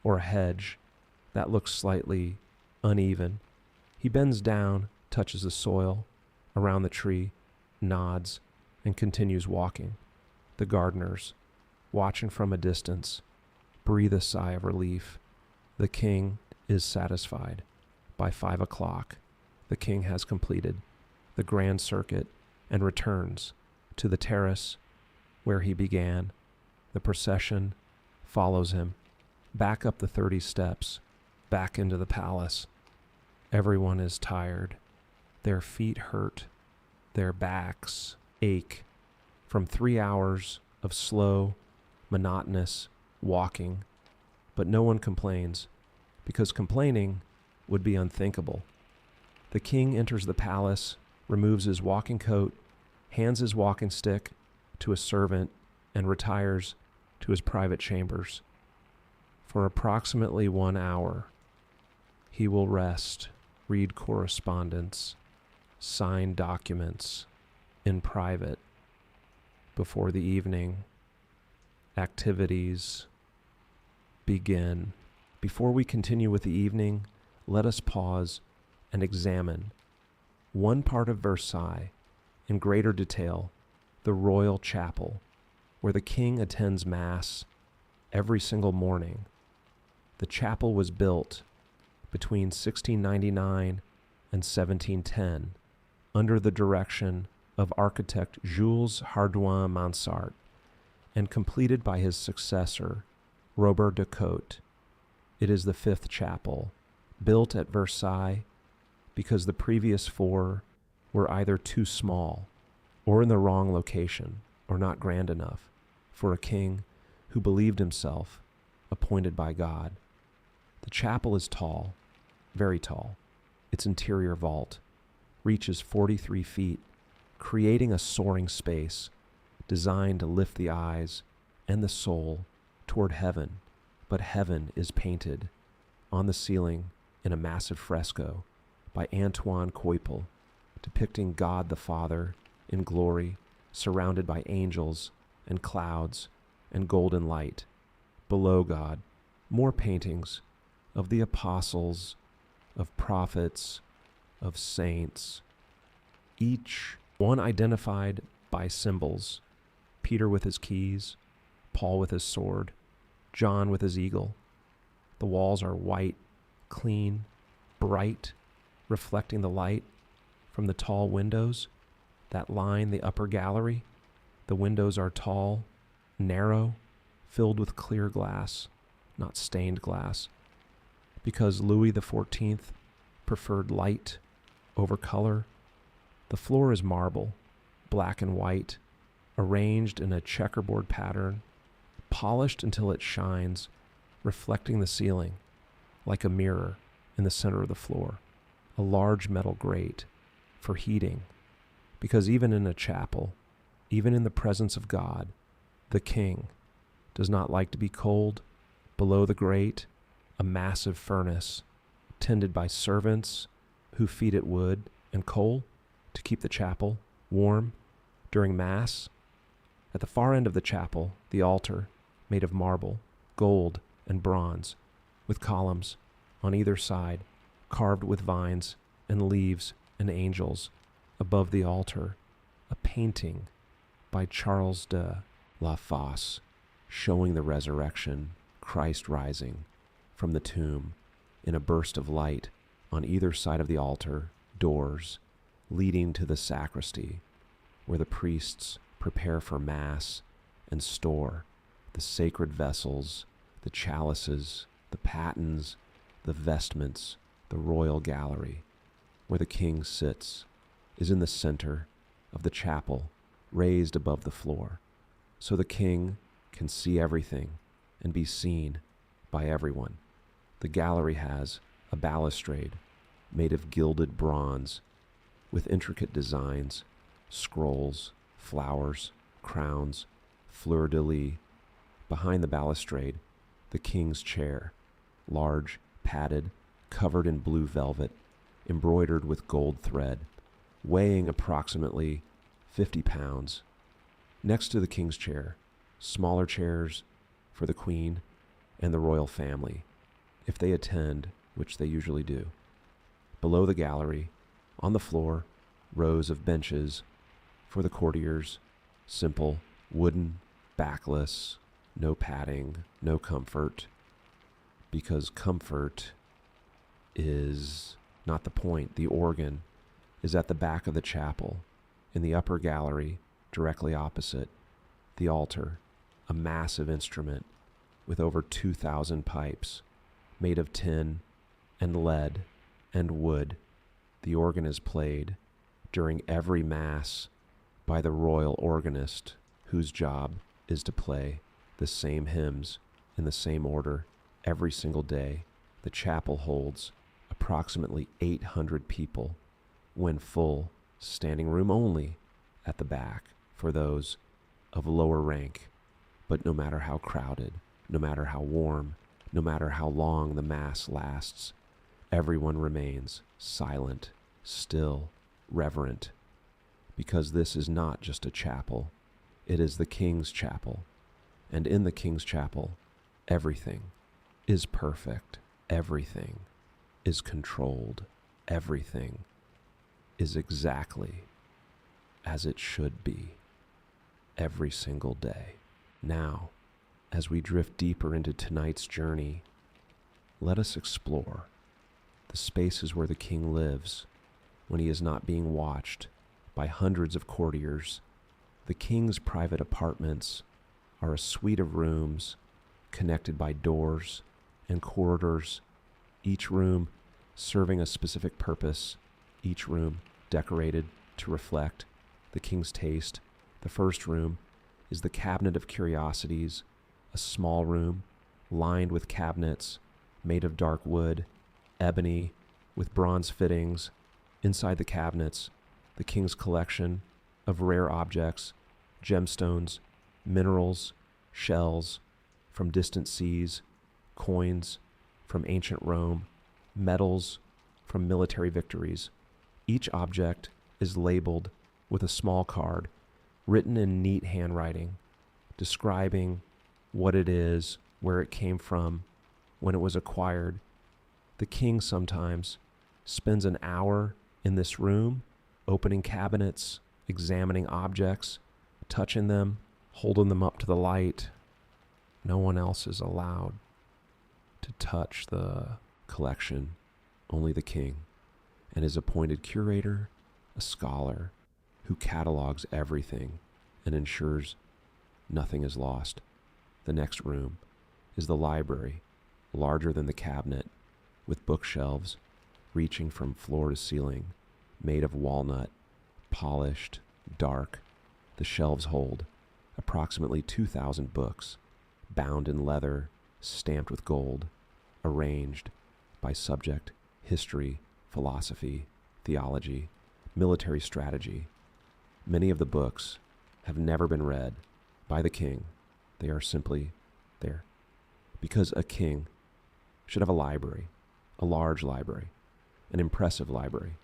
or a hedge that looks slightly uneven. He bends down, touches the soil around the tree, nods, and continues walking. The gardeners, watching from a distance, breathe a sigh of relief. The king is satisfied. By 5 o'clock, the king has completed the grand circuit and returns to the terrace where he began. The procession follows him, back up the 30 steps, back into the palace. Everyone is tired. Their feet hurt. Their backs ache from 3 hours of slow, monotonous walking. But no one complains, because complaining would be unthinkable. The king enters the palace, removes his walking coat, hands his walking stick to a servant, and retires to his private chambers. For approximately 1 hour, he will rest, read correspondence, sign documents in private before the evening activities begin. Before we continue with the evening, let us pause and examine one part of Versailles in greater detail, the royal chapel, where the king attends mass every single morning. The chapel was built between 1699 and 1710 under the direction of architect Jules Hardouin-Mansart and completed by his successor, Robert de Cotte. It is the 5th chapel, built at Versailles because the previous 4 were either too small or in the wrong location or not grand enough for a king who believed himself appointed by God. The chapel is tall, very tall. Its interior vault reaches 43 feet, creating a soaring space designed to lift the eyes and the soul toward heaven. But heaven is painted on the ceiling in a massive fresco by Antoine Coypel, depicting God the Father in glory, surrounded by angels and clouds and golden light. Below God, more paintings of the apostles, of prophets, of saints, each one identified by symbols: Peter with his keys, Paul with his sword, John with his eagle. The walls are white, clean, bright, reflecting the light from the tall windows that line the upper gallery. The windows are tall, narrow, filled with clear glass, not stained glass, because Louis XIV preferred light over color. The floor is marble, black and white, arranged in a checkerboard pattern, polished until it shines, reflecting the ceiling like a mirror in the center of the floor. A large metal grate for heating, because even in a chapel, even in the presence of God, the king does not like to be cold. Below the grate, a massive furnace tended by servants who feed it wood and coal to keep the chapel warm during Mass. At the far end of the chapel, the altar, made of marble, gold, and bronze, with columns on either side, carved with vines and leaves and angels. Above the altar, a painting by Charles de la Fosse, showing the resurrection, Christ rising from the tomb in a burst of light on either side of the altar, doors leading to the sacristy, where the priests prepare for Mass and store the sacred vessels, the chalices, the patens, the vestments. The royal gallery, where the king sits, is in the center of the chapel, raised above the floor, so the king can see everything and be seen by everyone. The gallery has a balustrade made of gilded bronze with intricate designs, scrolls, flowers, crowns, fleur-de-lis. Behind the balustrade, the king's chair, large, padded, covered in blue velvet, embroidered with gold thread, weighing approximately 50 pounds. Next to the king's chair, smaller chairs for the queen and the royal family, if they attend, which they usually do. Below the gallery, on the floor, rows of benches for the courtiers, simple, wooden, backless, no padding, no comfort, because comfort is not the point. The organ is at the back of the chapel, in the upper gallery, directly opposite the altar, a massive instrument with over 2,000 pipes, made of tin and lead and wood. The organ is played during every Mass by the royal organist, whose job is to play the same hymns in the same order every single day. The chapel holds approximately 800 people, when full, standing room only at the back for those of lower rank. But no matter how crowded, no matter how warm, no matter how long the Mass lasts, everyone remains silent, still, reverent, because this is not just a chapel, it is the King's chapel, and in the King's chapel, everything is perfect, everything is controlled, everything is exactly as it should be, every single day. Now, as we drift deeper into tonight's journey, let us explore the spaces where the king lives when he is not being watched by hundreds of courtiers. The king's private apartments are a suite of rooms connected by doors and corridors, each room serving a specific purpose, each room decorated to reflect the king's taste. The first room is the Cabinet of Curiosities, a small room lined with cabinets made of dark wood, ebony, with bronze fittings. Inside the cabinets, the king's collection of rare objects, gemstones, minerals, shells from distant seas, coins from ancient Rome, medals from military victories. Each object is labeled with a small card written in neat handwriting, describing what it is, where it came from, when it was acquired. The king sometimes spends an hour in this room, opening cabinets, examining objects, touching them, holding them up to the light. No one else is allowed to touch the collection, only the king and his appointed curator, a scholar who catalogs everything and ensures nothing is lost. The next room is the library, larger than the cabinet, with bookshelves reaching from floor to ceiling, made of walnut, polished, dark. The shelves hold approximately 2,000 books, bound in leather, stamped with gold, arranged by subject, history, philosophy, theology, military strategy. Many of the books have never been read by the king. They are simply there. Because a king should have a library, a large library, an impressive library.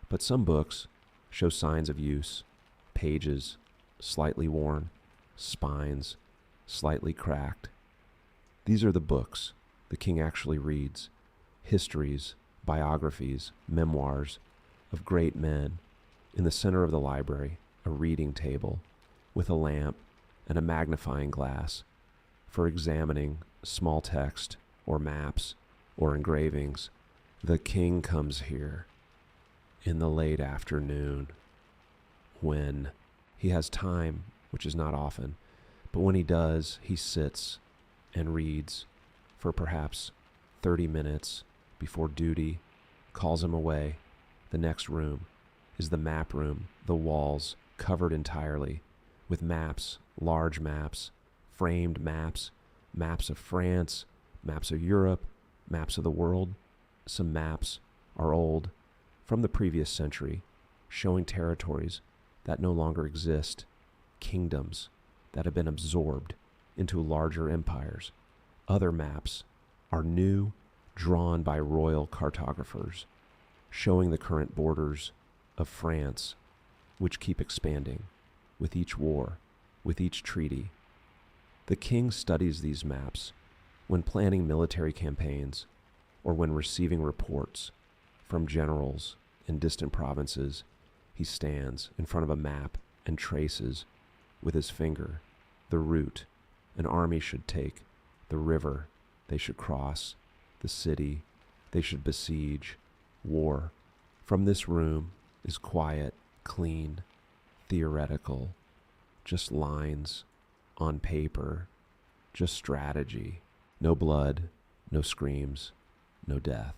But some books show signs of use, pages slightly worn, spines slightly cracked. These are the books the king actually reads, histories, biographies, memoirs of great men. In the center of the library, a reading table with a lamp and a magnifying glass for examining small text or maps or engravings. The king comes here in the late afternoon when he has time, which is not often, but when he does, he sits and reads for perhaps 30 minutes before duty calls him away. The next room is the map room, the walls covered entirely with maps, large maps, framed maps, maps of France, maps of Europe, maps of the world. Some maps are old, from the previous century, showing territories that no longer exist, kingdoms that have been absorbed into larger empires. Other maps are new, drawn by royal cartographers, showing the current borders of France, which keep expanding with each war, with each treaty. The king studies these maps when planning military campaigns or when receiving reports from generals in distant provinces. He stands in front of a map and traces with his finger the route an army should take, the river they should cross, the city they should besiege, war. From this room is quiet, clean, theoretical, just lines on paper, just strategy. No blood, no screams, no death.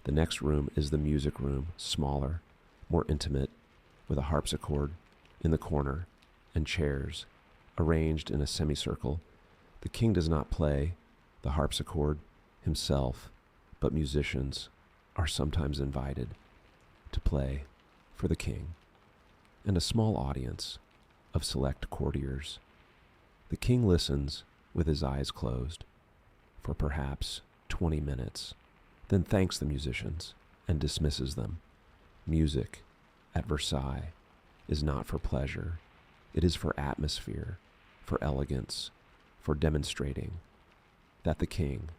The next room is the music room, smaller, more intimate, with a harpsichord in the corner and chairs arranged in a semicircle. The king does not play the harpsichord himself, but musicians are sometimes invited to play for the king and a small audience of select courtiers. The king listens with his eyes closed for perhaps 20 minutes, then thanks the musicians and dismisses them. Music at Versailles is not for pleasure. It is for atmosphere, for elegance, for demonstrating that the king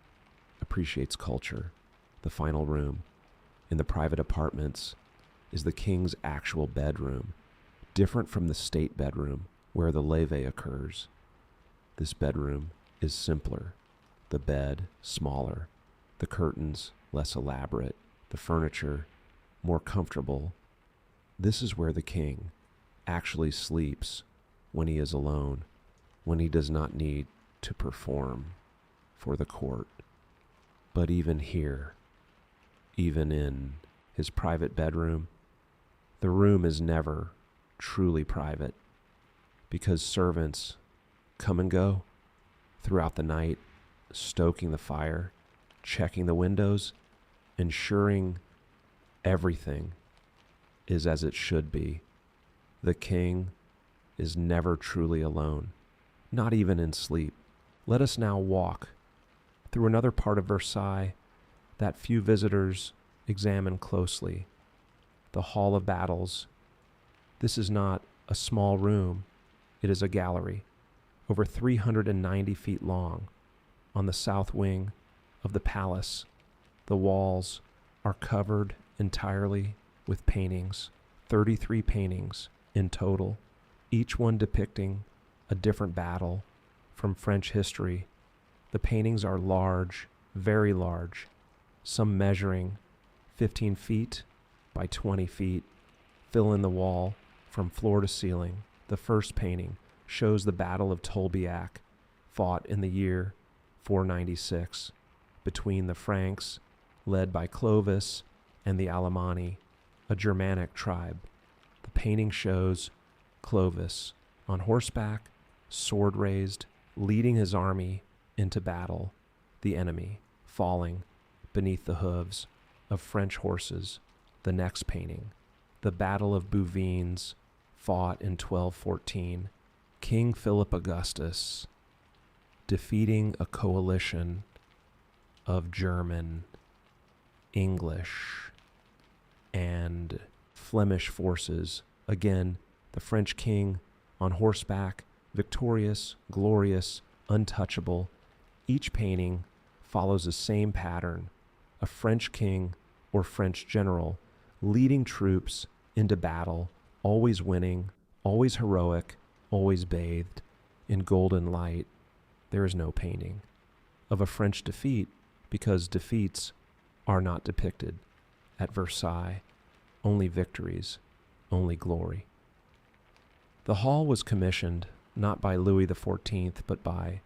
appreciates culture. The final room in the private apartments is the king's actual bedroom, different from the state bedroom where the levée occurs. This bedroom is simpler, the bed smaller, the curtains less elaborate, the furniture more comfortable. This is where the king actually sleeps when he is alone, when he does not need to perform for the court. But even here, even in his private bedroom, the room is never truly private because servants come and go throughout the night, stoking the fire, checking the windows, ensuring everything is as it should be. The king is never truly alone, not even in sleep. Let us now walk through another part of Versailles that few visitors examine closely, the Hall of Battles. This is not a small room, it is a gallery, over 390 feet long, on the south wing of the palace. The walls are covered entirely with paintings, 33 paintings in total, each one depicting a different battle from French history. The paintings are large, very large, some measuring 15 feet by 20 feet, fill in the wall from floor to ceiling. The first painting shows the Battle of Tolbiac, fought in the year 496 between the Franks, led by Clovis, and the Alemanni, a Germanic tribe. The painting shows Clovis on horseback, sword raised, leading his army into battle, the enemy falling beneath the hooves of French horses. The next painting, the Battle of Bouvines, fought in 1214, King Philip Augustus defeating a coalition of German, English, and Flemish forces. Again, the French king on horseback victorious, glorious, untouchable. Each painting follows the same pattern: a French king or French general leading troops into battle, always winning, always heroic, always bathed in golden light. There is no painting of a French defeat, because defeats are not depicted at Versailles. Only victories, only glory. The hall was commissioned not by Louis XIV, but by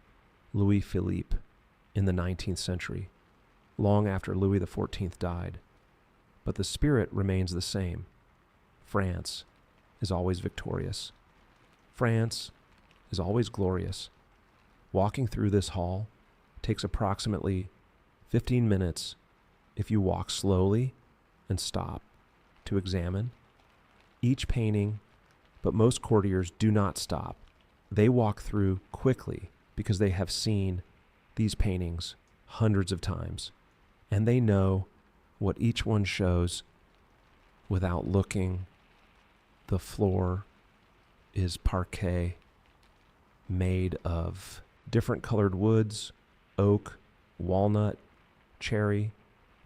Louis Philippe in the 19th century, long after Louis XIV died. But the spirit remains the same. France is always victorious. France is always glorious. Walking through this hall takes approximately 15 minutes if you walk slowly and stop to examine each painting, but most courtiers do not stop. They walk through quickly because they have seen these paintings hundreds of times, and they know what each one shows without looking. The floor is parquet made of different colored woods, oak, walnut, cherry,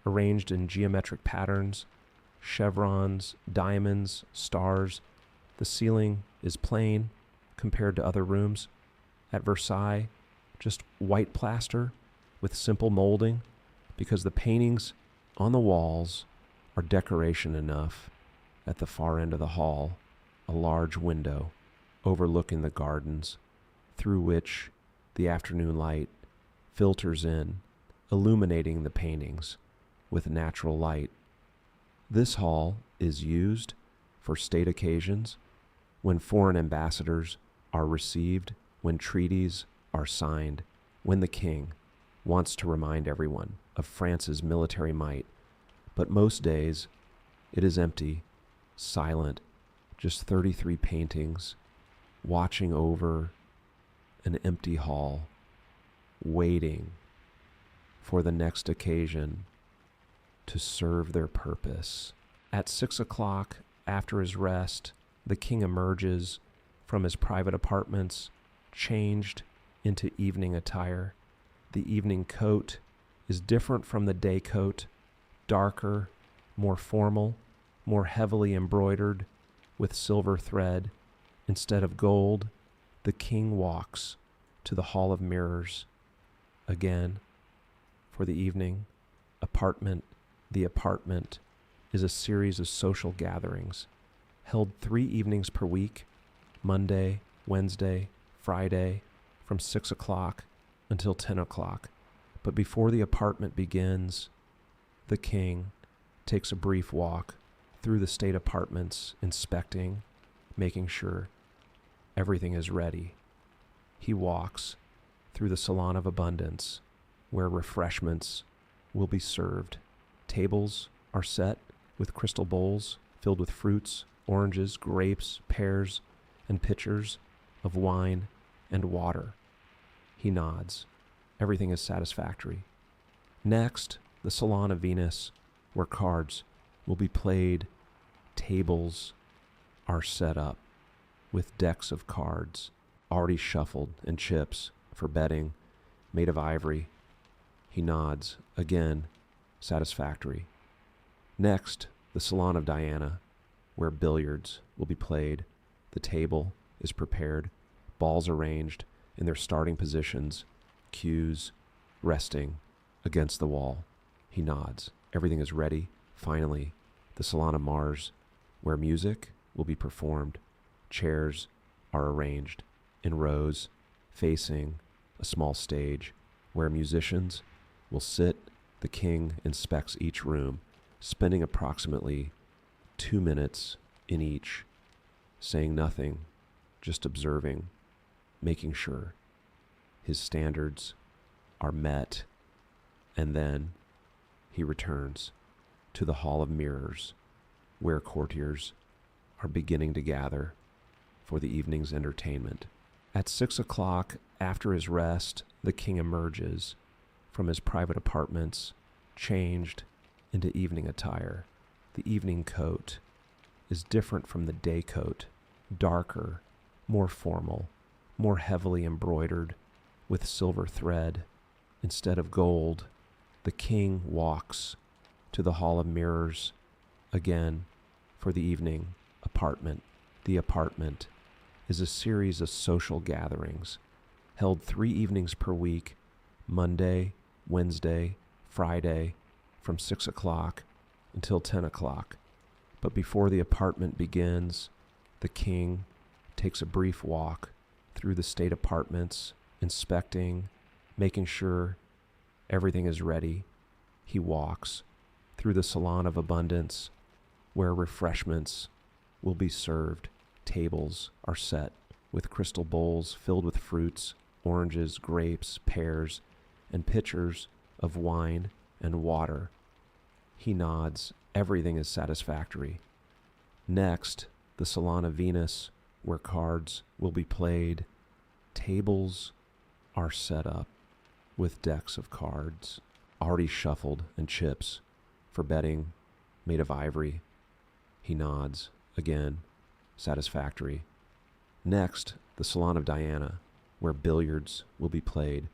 arranged in geometric patterns, chevrons, diamonds, stars. The ceiling is plain compared to other rooms. At Versailles, just white plaster with simple molding, because the paintings on the walls are decoration enough. At the far end of the hall, a large window overlooking the gardens, through which the afternoon light filters in, illuminating the paintings with natural light. This hall is used for state occasions, when foreign ambassadors are received, when treaties are signed, when the king wants to remind everyone of France's military might. But most days it is empty, silent, just 33 paintings watching over an empty hall, waiting for the next occasion to serve their purpose. At 6 o'clock, after his rest, the king emerges from his private apartments, changed into evening attire. The evening coat is different from the day coat, darker, more formal, more heavily embroidered with silver thread. Instead of gold, the king walks to the Hall of Mirrors again for the evening apartment. The apartment is a series of social gatherings held 3 evenings per week, Monday, Wednesday, Friday, from 6 o'clock until 10 o'clock. But before the apartment begins, the king takes a brief walk through the state apartments, inspecting, making sure everything is ready. He walks through the Salon of Abundance, where refreshments will be served. Tables are set with crystal bowls filled with fruits, oranges, grapes, pears, and pitchers of wine and water. He nods. Everything is satisfactory. Next, the Salon of Venus, where cards will be played. Tables are set up with decks of cards already shuffled, and chips for betting made of ivory. He nods. Again, satisfactory. Next, the Salon of Diana, where billiards will be played. The table is prepared, balls arranged in their starting positions, cues resting against the wall. He nods. Everything is ready. Finally, the Salon of Mars, where music will be performed. Chairs are arranged in rows facing a small stage where musicians will sit. The king inspects each room, spending approximately 2 minutes in each, saying nothing, just observing, making sure his standards are met, and then he returns to the Hall of Mirrors, where courtiers are beginning to gather for the evening's entertainment. At 6 o'clock, after his rest, the king emerges from his private apartments, changed into evening attire. The evening coat is different from the day coat, darker, more formal, more heavily embroidered with silver thread instead of gold, the king walks to the Hall of Mirrors again for the evening apartment. The apartment is a series of social gatherings held 3 evenings per week, Monday, Wednesday, Friday, from 6 o'clock until 10 o'clock. But before the apartment begins, the king takes a brief walk through the state apartments, inspecting, making sure everything is ready. He walks through the Salon of Abundance, where refreshments will be served. Tables are set with crystal bowls filled with fruits, oranges, grapes, pears, and pitchers of wine and water. He nods. Everything is satisfactory. Next, the Salon of Venus, where cards will be played. Tables are set up with decks of cards, already shuffled, and chips for betting made of ivory. He nods. Again, satisfactory. Next, the Salon of Diana, where billiards will be played.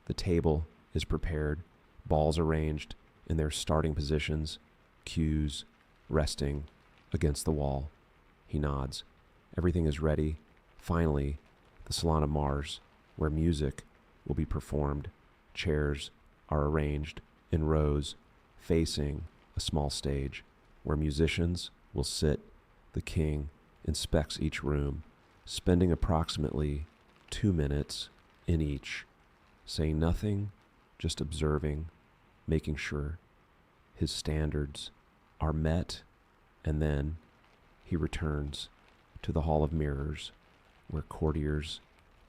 The table is prepared, balls arranged in their starting positions, cues resting against the wall. He nods. Everything is ready. Finally, the Salon of Mars, where music will be performed. Chairs are arranged in rows facing a small stage where musicians will sit. The king inspects each room, spending approximately 2 minutes in each, saying nothing, just observing, making sure his standards are met, and then he returns to the Hall of Mirrors, where courtiers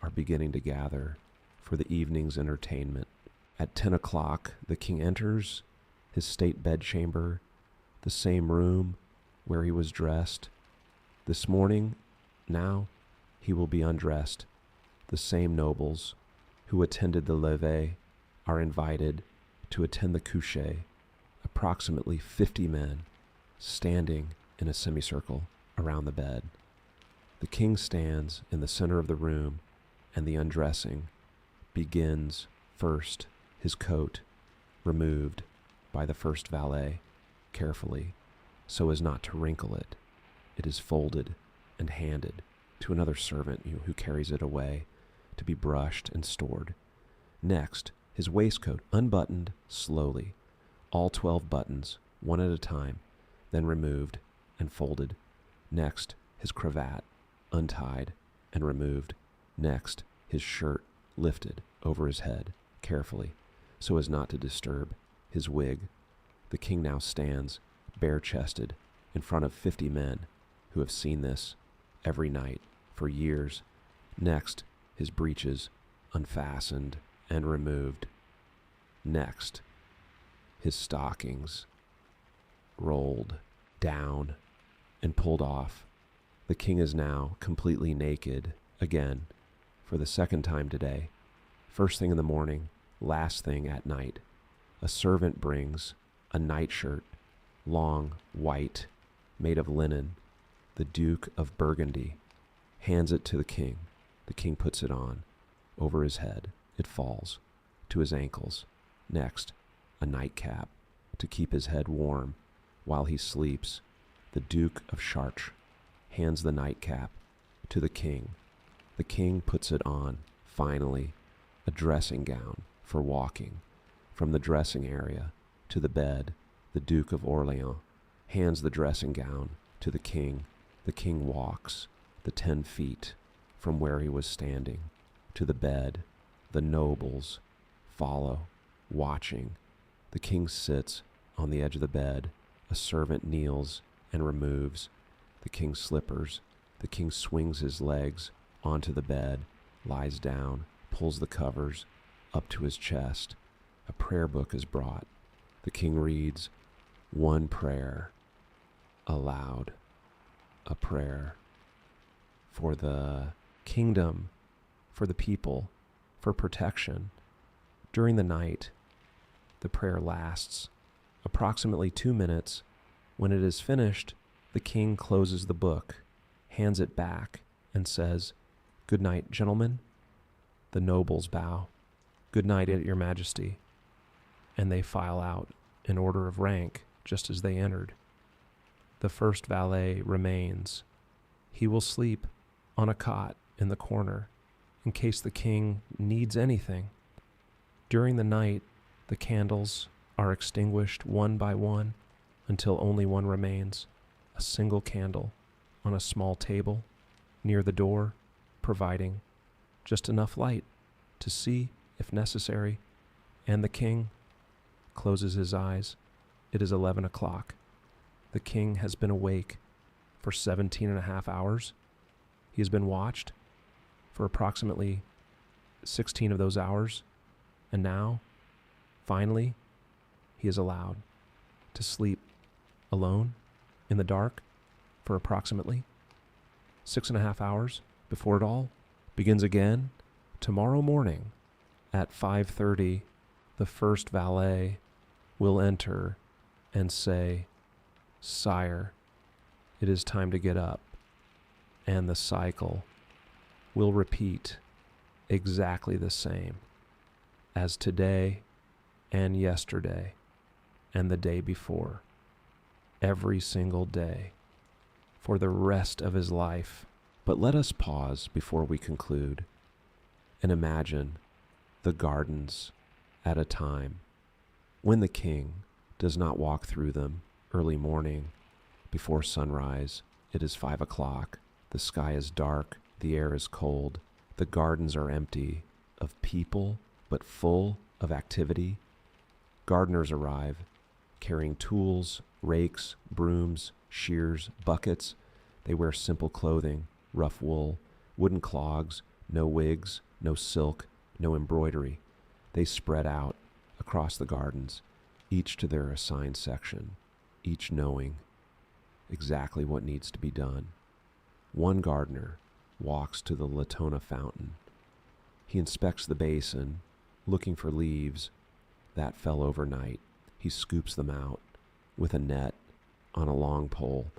are beginning to gather for the evening's entertainment. At 10 o'clock, the king enters his state bedchamber, the same room where he was dressed. This morning, now, he will be undressed. The same nobles who attended the levée are invited to attend the couchée, approximately 50 men standing in a semicircle around the bed. The king stands in the center of the room, and the undressing begins. First, his coat removed by the first valet, carefully, so as not to wrinkle it. It is folded and handed to another servant who carries it away to be brushed and stored. Next, his waistcoat unbuttoned slowly, all 12 buttons, one at a time, then removed and folded. Next, his cravat untied and removed. Next, his shirt lifted over his head carefully, so as not to disturb his wig. The king now stands bare-chested in front of 50 men who have seen this every night for years. Next, his breeches unfastened and removed. Next, his stockings rolled down and pulled off. The king is now completely naked again for the second time today. First thing in the morning, last thing at night. A servant brings a nightshirt, long, white, made of linen. The Duke of Burgundy hands it to the king. The king puts it on over his head. It falls to his ankles. Next, a nightcap to keep his head warm while he sleeps. The Duke of Chartres hands the nightcap to the king. The king puts it on. Finally, a dressing gown for walking. From the dressing area to the bed, the Duke of Orleans hands the dressing gown to the king. The king walks the 10 feet from where he was standing to the bed. The nobles follow, watching. The king sits on the edge of the bed. A servant kneels and removes the king's slippers. The king swings his legs onto the bed, lies down, pulls the covers up to his chest. A prayer book is brought. The king reads one prayer aloud, a prayer for the kingdom, for the people, for protection. During the night, the prayer lasts approximately 2 minutes. When it is finished, the king closes the book, hands it back, and says, Good night, gentlemen. The nobles bow. Good night, your majesty. And they file out in order of rank, just as they entered. The first valet remains. He will sleep on a cot in the corner in case the king needs anything. During the night, the candles are extinguished one by one until only one remains, a single candle on a small table near the door, providing just enough light to see if necessary, and the king closes his eyes. It is 11 o'clock. The king has been awake for 17 and a half hours. He has been watched for approximately 16 of those hours, and now, finally, he is allowed to sleep alone in the dark for approximately 6.5 hours before it all begins again. Tomorrow morning at 5:30, the first valet will enter and say, "Sire, it is time to get up." And the cycle will repeat exactly the same as today and yesterday and the day before, every single day for the rest of his life. But let us pause before we conclude and imagine the gardens at a time when the king does not walk through them early morning before sunrise. It is 5 o'clock. The sky is dark. The air is cold. The gardens are empty of people, but full of activity. Gardeners arrive, carrying tools, rakes, brooms, shears, buckets. They wear simple clothing, rough wool, wooden clogs, no wigs, no silk, no embroidery. They spread out across the gardens, each to their assigned section, each knowing exactly what needs to be done. One gardener walks to the Latona fountain. He inspects the basin, looking for leaves that fell overnight. He scoops them out with a net on a long pole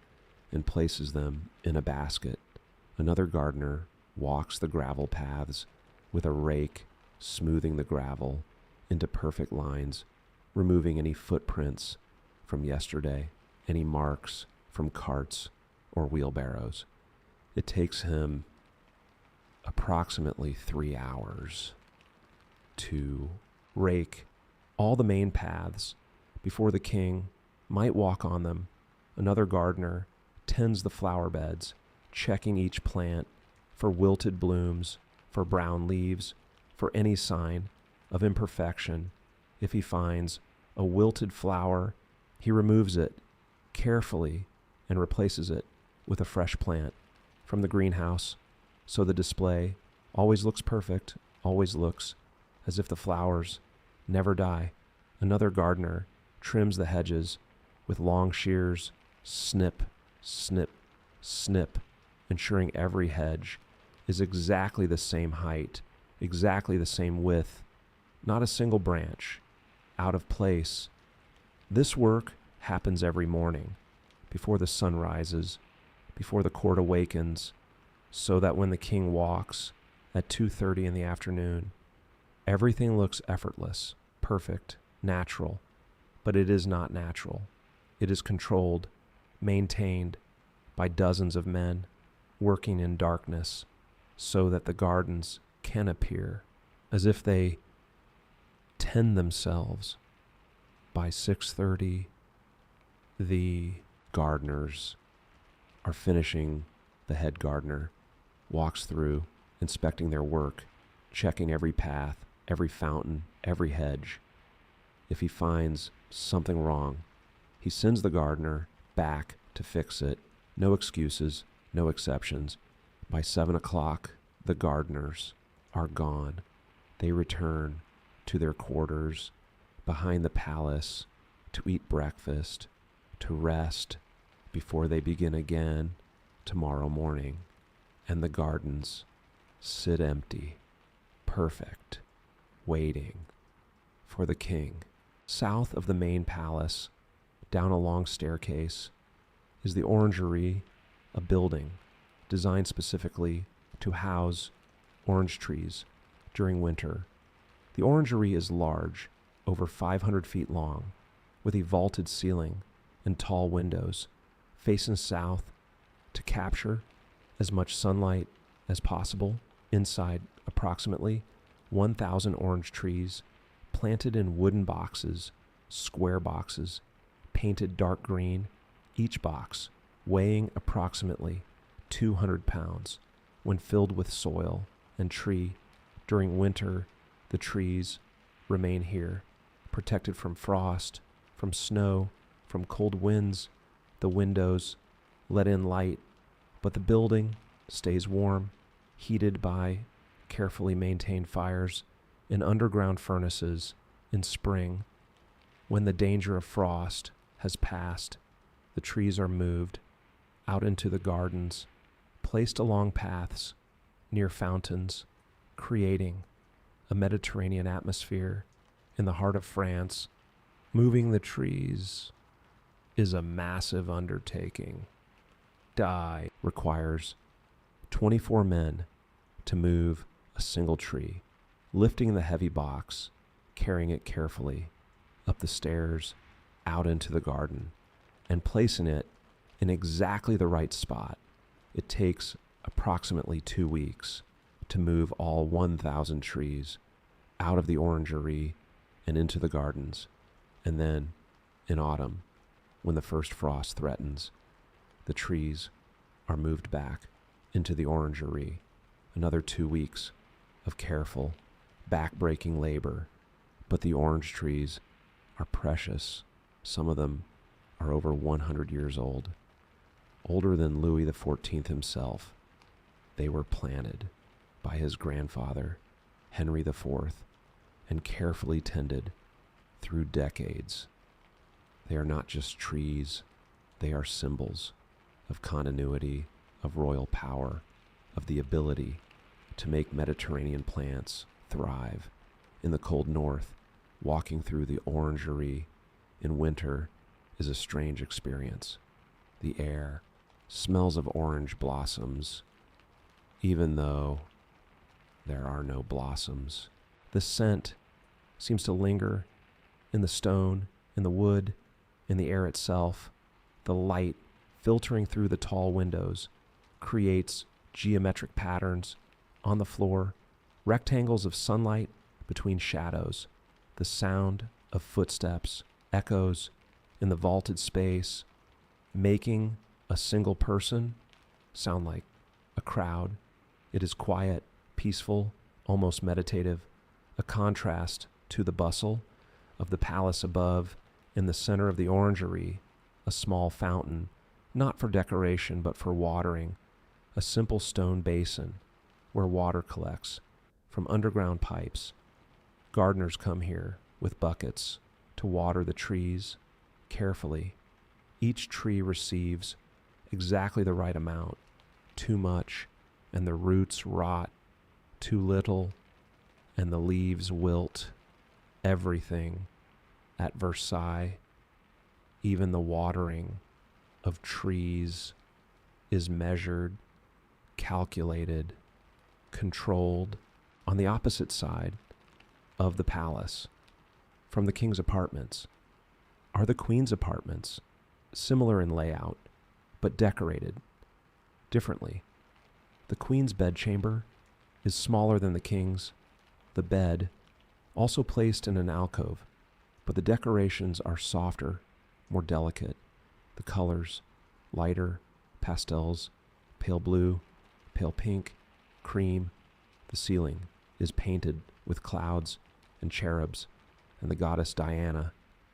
and places them in a basket. Another gardener walks the gravel paths with a rake, smoothing the gravel into perfect lines, removing any footprints from yesterday, any marks from carts or wheelbarrows. It takes him approximately 3 hours to rake all the main paths before the king might walk on them. Another gardener tends the flower beds, checking each plant for wilted blooms, for brown leaves, for any sign of imperfection. If he finds a wilted flower, he removes it carefully and replaces it with a fresh plant from the greenhouse, so the display always looks perfect, always looks as if the flowers never die. Another gardener trims the hedges with long shears, snip, snip, snip, ensuring every hedge is exactly the same height, exactly the same width, not a single branch out of place. This work happens every morning before the sun rises, before the court awakens, so that when the king walks at 2:30 in the afternoon, everything looks effortless, perfect, natural. But it is not natural. It is controlled, maintained by dozens of men working in darkness so that the gardens can appear as if they tend themselves. By 6:30, the gardeners are finishing. The head gardener walks through, inspecting their work, checking every path, every fountain, every hedge. If he finds something wrong, he sends the gardener back to fix it. No excuses, no exceptions. By 7 o'clock, the gardeners are gone. They return to their quarters behind the palace to eat breakfast, to rest before they begin again tomorrow morning. And the gardens sit empty, perfect, waiting for the king. South of the main palace, down a long staircase, is the Orangerie, a building designed specifically to house orange trees during winter. The orangerie is large, over 500 feet long, with a vaulted ceiling and tall windows facing south to capture as much sunlight as possible. Inside, approximately 1,000 orange trees planted in wooden boxes, square boxes, painted dark green, each box weighing approximately 200 pounds when filled with soil and tree. During winter, the trees remain here, protected from frost, from snow, from cold winds. The windows let in light, but the building stays warm, heated by carefully maintained fires in underground furnaces. In spring, when the danger of frost has passed, the trees are moved out into the gardens, placed along paths near fountains, creating a Mediterranean atmosphere in the heart of France. Moving the trees is a massive undertaking. Requires 24 men to move a single tree, lifting the heavy box, carrying it carefully up the stairs, out into the garden, and placing it in exactly the right spot. It takes approximately 2 weeks to move all 1,000 trees out of the orangerie and into the gardens. And then, in autumn, when the first frost threatens, the trees are moved back into the orangerie. Another 2 weeks of careful, back-breaking labor. But the orange trees are precious. Some of them are over 100 years old, older than Louis XIV himself. They were planted by his grandfather, Henry IV, and carefully tended through decades. They are not just trees, they are symbols of continuity, of royal power, of the ability to make Mediterranean plants thrive. In the cold north, walking through the orangerie in winter is a strange experience. The air smells of orange blossoms, even though there are no blossoms. The scent seems to linger in the stone, in the wood, in the air itself. The light filtering through the tall windows creates geometric patterns on the floor, rectangles of sunlight between shadows. The sound of footsteps echoes in the vaulted space, making a single person sound like a crowd. It is quiet, peaceful, almost meditative, a contrast to the bustle of the palace above. In the center of the orangerie, a small fountain, not for decoration but for watering, a simple stone basin where water collects from underground pipes. Gardeners come here with buckets to water the trees carefully. Each tree receives exactly the right amount. Too much, and the roots rot. Too little, and the leaves wilt. Everything at Versailles, even the watering of trees, is measured, calculated, controlled. On the opposite side of the palace, from the king's apartments, are the queen's apartments, similar in layout, but decorated differently. The queen's bedchamber is smaller than the king's. The bed, also placed in an alcove, but the decorations are softer, more delicate. The colors, lighter, pastels, pale blue, pale pink, cream. The ceiling is painted with clouds and cherubs, and the goddess Diana,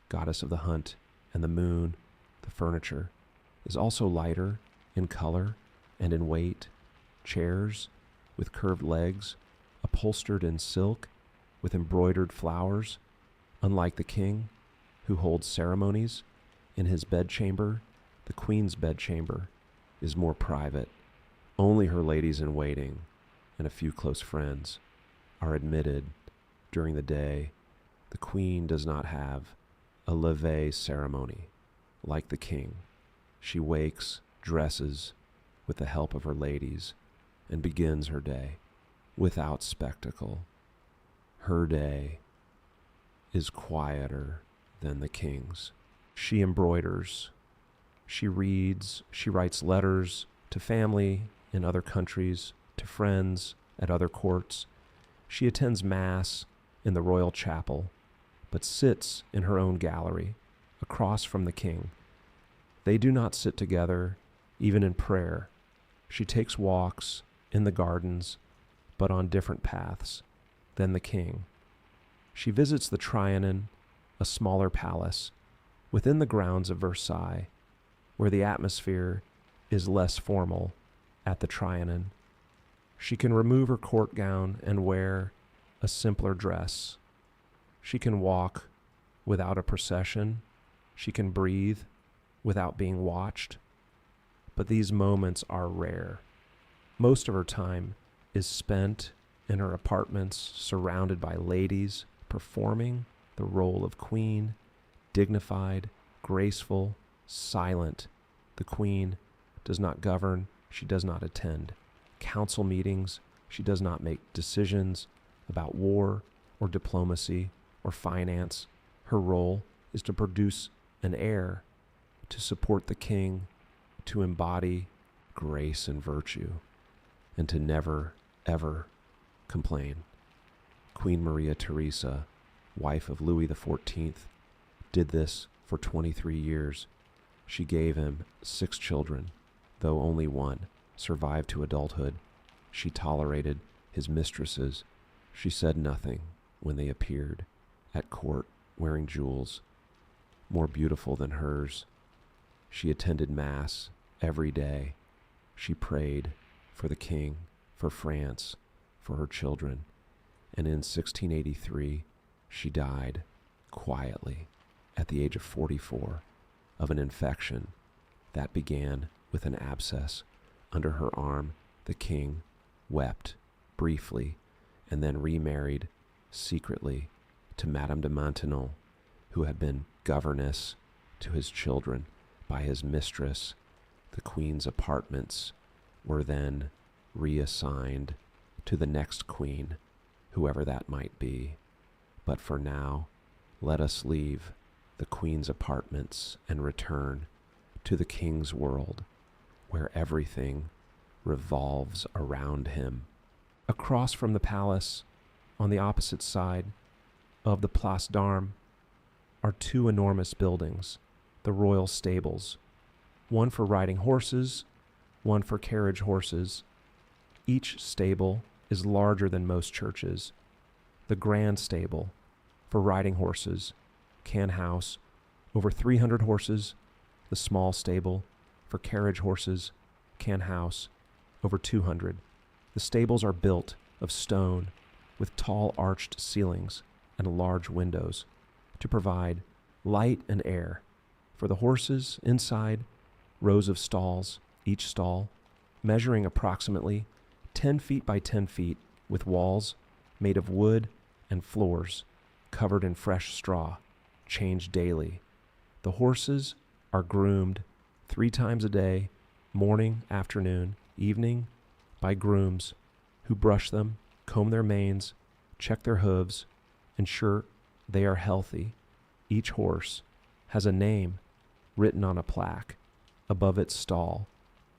goddess of the hunt, and the moon. The furniture is also lighter in color and in weight. Chairs with curved legs, upholstered in silk with embroidered flowers. Unlike the king, who holds ceremonies in his bedchamber, the queen's bedchamber is more private. Only her ladies-in-waiting and a few close friends are admitted during the day. The queen does not have a levée ceremony like the king. She wakes, dresses with the help of her ladies, and begins her day. without spectacle. Her day is quieter than the king's. She embroiders, she reads, she writes letters to family in other countries, to friends at other courts. She attends Mass in the royal chapel, but sits in her own gallery, across from the king. They do not sit together, even in prayer. She takes walks in the gardens, but on different paths than the king. She visits the Trianon, a smaller palace, within the grounds of Versailles, where the atmosphere is less formal at the Trianon. She can remove her court gown and wear a simpler dress. She can walk without a procession. She can breathe without being watched. But these moments are rare. Most of her time is spent in her apartments, surrounded by ladies, performing the role of queen, dignified, graceful, silent. The queen does not govern, she does not attend council meetings, she does not make decisions about war or diplomacy or finance. Her role is to produce an heir, to support the king, to embody grace and virtue, and to never, ever complain. Queen Maria Theresa, wife of Louis XIV, did this for 23 years. She gave him 6 children, though only one survived to adulthood. She tolerated his mistresses. She said nothing when they appeared at court wearing jewels more beautiful than hers. She attended Mass every day. She prayed for the king, for France, for her children. And in 1683, she died quietly at the age of 44 of an infection that began with an abscess under her arm. The king wept briefly and then remarried secretly to Madame de Maintenon, who had been governess to his children by his mistress. The queen's apartments were then reassigned to the next queen, whoever that might be. But for now, let us leave the queen's apartments and return to the king's world, where everything revolves around him. Across from the palace, on the opposite side of the Place d'Armes, are 2 enormous buildings, the royal stables, one for riding horses, one for carriage horses. Each stable is larger than most churches. The grand stable for riding horses can house over 300 horses. The small stable for carriage horses can house over 200. The stables are built of stone with tall arched ceilings and large windows to provide light and air. For the horses, inside, rows of stalls, each stall measuring approximately 10 feet by 10 feet, with walls made of wood and floors covered in fresh straw, changed daily. The horses are groomed 3 times a day, morning, afternoon, evening, by grooms who brush them, comb their manes, check their hooves, ensure they are healthy. Each horse has a name written on a plaque above its stall,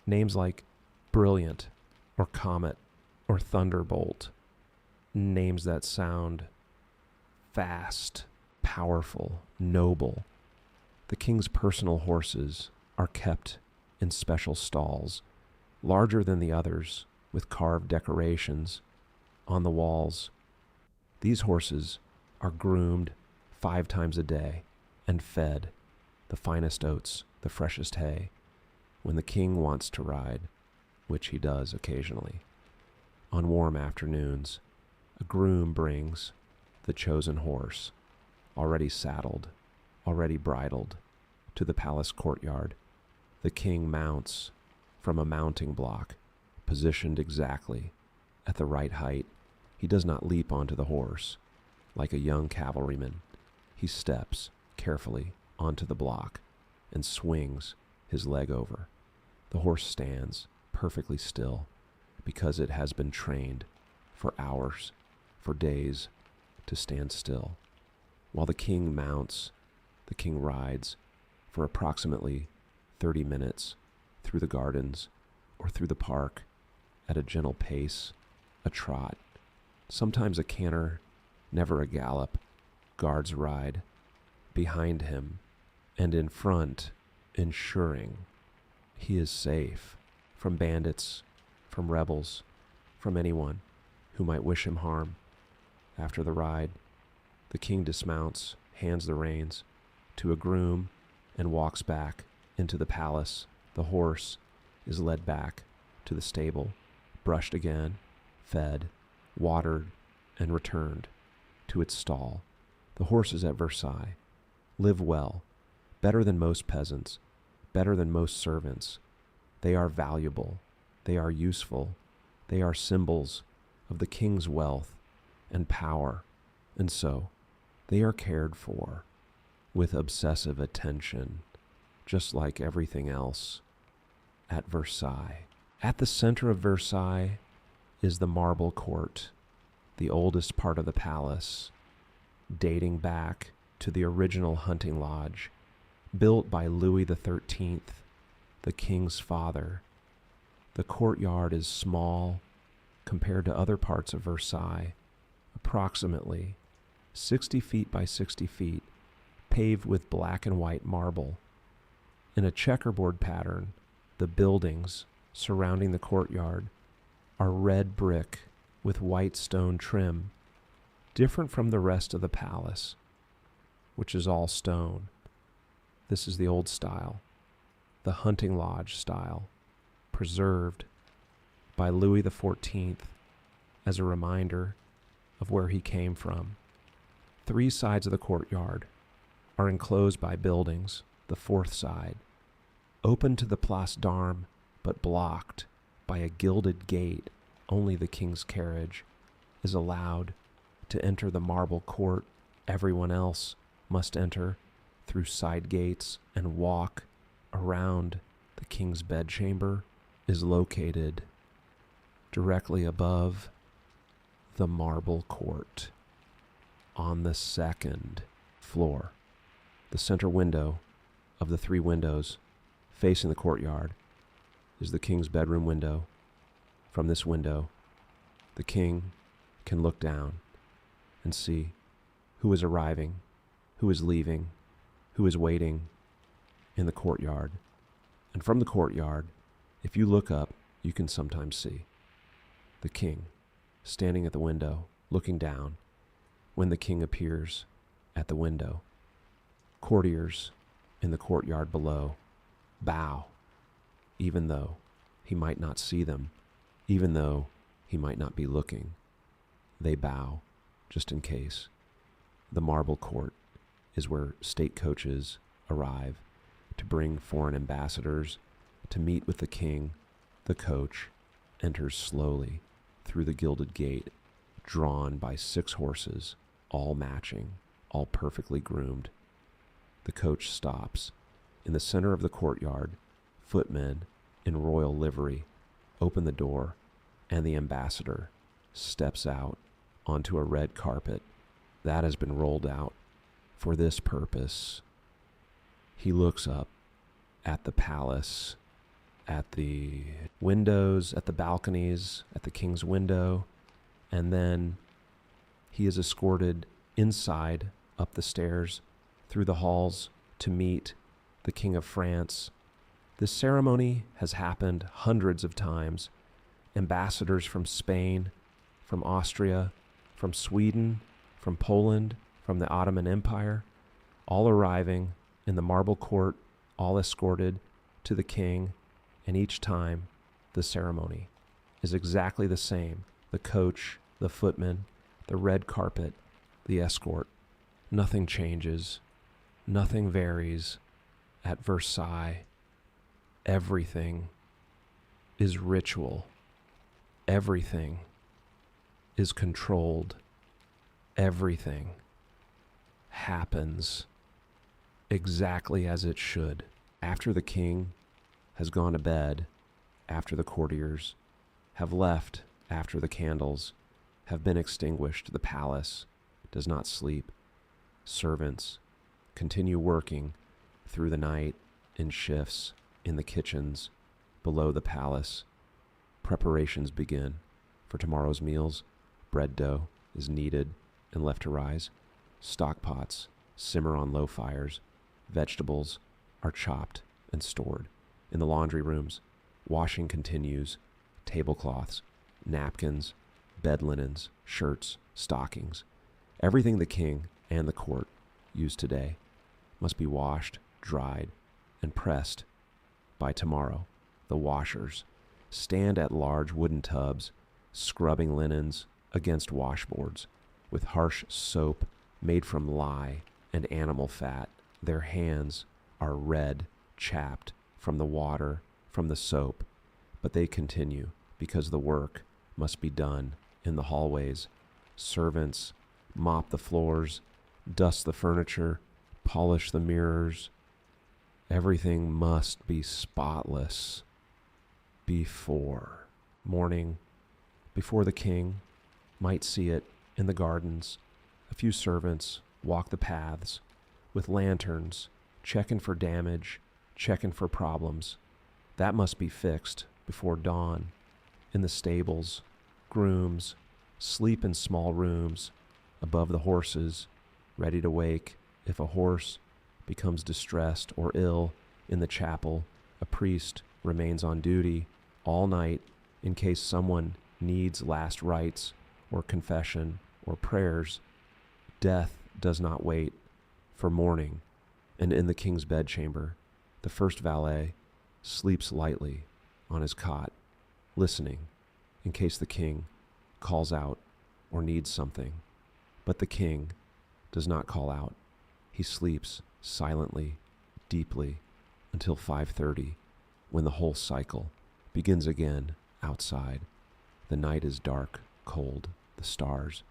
names like Brilliant or Comet or Thunderbolt, names that sound fast, powerful, noble. The king's personal horses are kept in special stalls, larger than the others, with carved decorations on the walls. These horses are groomed 5 times a day and fed the finest oats, the freshest hay, when the king wants to ride, which he does occasionally. On warm afternoons, a groom brings the chosen horse, already saddled, already bridled, to the palace courtyard. The king mounts from a mounting block, positioned exactly at the right height. He does not leap onto the horse like a young cavalryman. He steps carefully onto the block and swings his leg over. The horse stands perfectly still because it has been trained for hours, for days, to stand still. While the king mounts, the king rides for approximately 30 minutes through the gardens or through the park at a gentle pace, a trot, sometimes a canter, never a gallop. Guards ride behind him and in front, ensuring he is safe from bandits, from rebels, from anyone who might wish him harm. After the ride, the king dismounts, hands the reins to a groom, and walks back into the palace. The horse is led back to the stable, brushed again, fed, watered, and returned to its stall. The horses at Versailles live well, better than most peasants, better than most servants. They are valuable, they are useful, they are symbols of the king's wealth and power, and so they are cared for with obsessive attention, just like everything else at Versailles. At the center of Versailles is the marble court, the oldest part of the palace, dating back to the original hunting lodge, built by Louis XIII, the king's father. The courtyard is small compared to other parts of Versailles, approximately 60 feet by 60 feet, paved with black and white marble. In a checkerboard pattern, the buildings surrounding the courtyard are red brick with white stone trim, different from the rest of the palace, which is all stone. This is the old style, the hunting lodge style, preserved by Louis XIV as a reminder of where he came from. 3 sides of the courtyard are enclosed by buildings. The 4th side, open to the Place d'Armes, but blocked by a gilded gate. Only the king's carriage is allowed to enter the marble court. Everyone else must enter through side gates and walk around. The king's bedchamber is located directly above the marble court on the 2nd floor. The center window of the 3 windows facing the courtyard is the king's bedroom window. From this window, the king can look down and see who is arriving, who is leaving, who is waiting in the courtyard. And from the courtyard, if you look up, you can sometimes see the king standing at the window, looking down. When the king appears at the window, courtiers in the courtyard below bow, even though he might not see them, even though he might not be looking. They bow just in case. The marble court is where state coaches arrive to bring foreign ambassadors to meet with the king. The coach enters slowly through the gilded gate, drawn by 6 horses, all matching, all perfectly groomed. The coach stops. In the center of the courtyard, footmen in royal livery open the door, and the ambassador steps out onto a red carpet that has been rolled out for this purpose. He looks up at the palace, at the windows, at the balconies, at the king's window, and then he is escorted inside, up the stairs, through the halls to meet the King of France. This ceremony has happened hundreds of times. Ambassadors from Spain, from Austria, from Sweden, from Poland, from the Ottoman Empire, all arriving in the marble court, all escorted to the king, and each time the ceremony is exactly the same. The coach, the footman, the red carpet, the escort. Nothing changes. Nothing varies at Versailles. Everything is ritual. Everything is controlled. Everything happens exactly as it should. After the king has gone to bed, after the courtiers have left, after the candles have been extinguished. The palace does not sleep. Servants continue working through the night in shifts in the kitchens below the palace. Preparations begin for tomorrow's meals. Bread dough is kneaded and left to rise. Stock pots simmer on low fires. Vegetables are chopped and stored. In the laundry rooms, washing continues. Tablecloths, napkins, bed linens, shirts, stockings. Everything the king and the court use today must be washed, dried, and pressed by tomorrow. The washers stand at large wooden tubs, scrubbing linens against washboards with harsh soap made from lye and animal fat. Their hands are red, chapped from the water, from the soap, but they continue because the work must be done in the hallways. Servants mop the floors, dust the furniture, polish the mirrors. Everything must be spotless before morning, before the king might see it in the gardens. A few servants walk the paths with lanterns, checking for damage, checking for problems. That must be fixed before dawn. In the stables, grooms sleep in small rooms above the horses, ready to wake if a horse becomes distressed or ill. In the chapel, a priest remains on duty all night in case someone needs last rites or confession or prayers. Death does not wait for morning, and in the king's bedchamber, the first valet sleeps lightly on his cot, listening in case the king calls out or needs something. But the king does not call out. He sleeps silently, deeply, until 5:30, when the whole cycle begins again outside. The night is dark, cold. The stars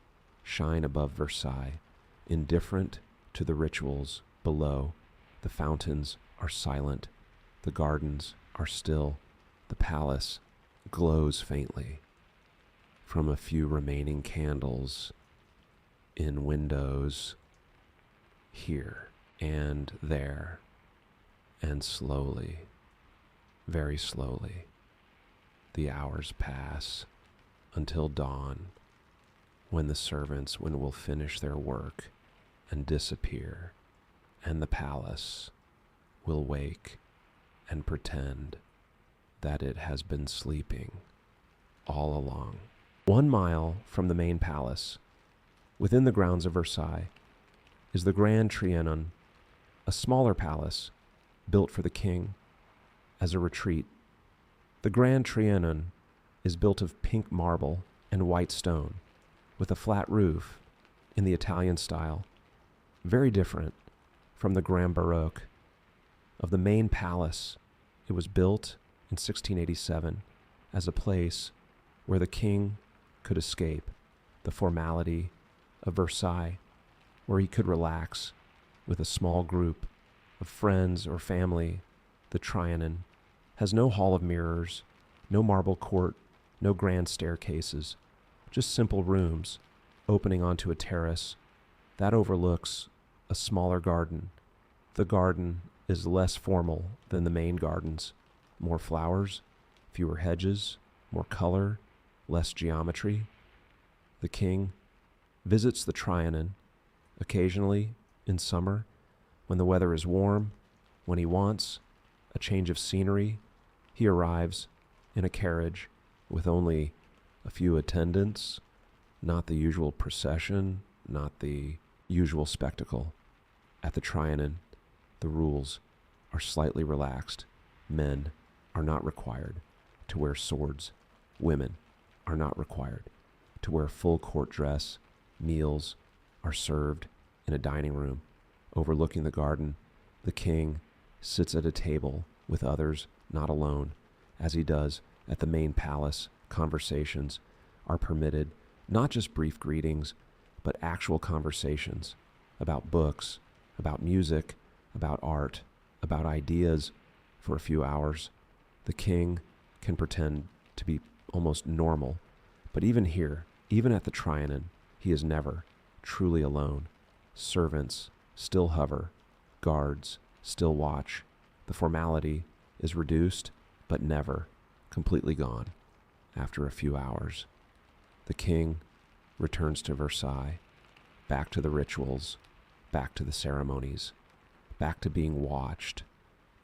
shine above Versailles, indifferent to the rituals below. The fountains are silent. The gardens are still. The palace glows faintly from a few remaining candles in windows here and there. And slowly, very slowly, the hours pass until dawn, when the servants will finish their work and disappear, and the palace will wake and pretend that it has been sleeping all along. 1 mile from the main palace, within the grounds of Versailles, is the Grand Trianon, a smaller palace built for the king as a retreat. The Grand Trianon is built of pink marble and white stone, with a flat roof in the Italian style, very different from the Grand Baroque of the main palace. It was built in 1687 as a place where the king could escape the formality of Versailles, where he could relax with a small group of friends or family. The Trianon has no hall of mirrors, no marble court, no grand staircases, just simple rooms opening onto a terrace that overlooks a smaller garden. The garden is less formal than the main gardens. More flowers, fewer hedges, more color, less geometry. The king visits the Trianon occasionally in summer when the weather is warm. When he wants a change of scenery, he arrives in a carriage with only a few attendants, not the usual procession, not the usual spectacle. At the Trianon, the rules are slightly relaxed. Men are not required to wear swords. Women are not required to wear full court dress. Meals are served in a dining room overlooking the garden. The king sits at a table with others, not alone, as he does at the main palace. Conversations are permitted, not just brief greetings, but actual conversations about books, about music, about art, about ideas for a few hours. The king can pretend to be almost normal, but even here, Even at the Trianon, he is never truly alone. Servants still hover, guards still watch. The formality is reduced, but never completely gone. After a few hours, the king returns to Versailles, back to the rituals, back to the ceremonies, back to being watched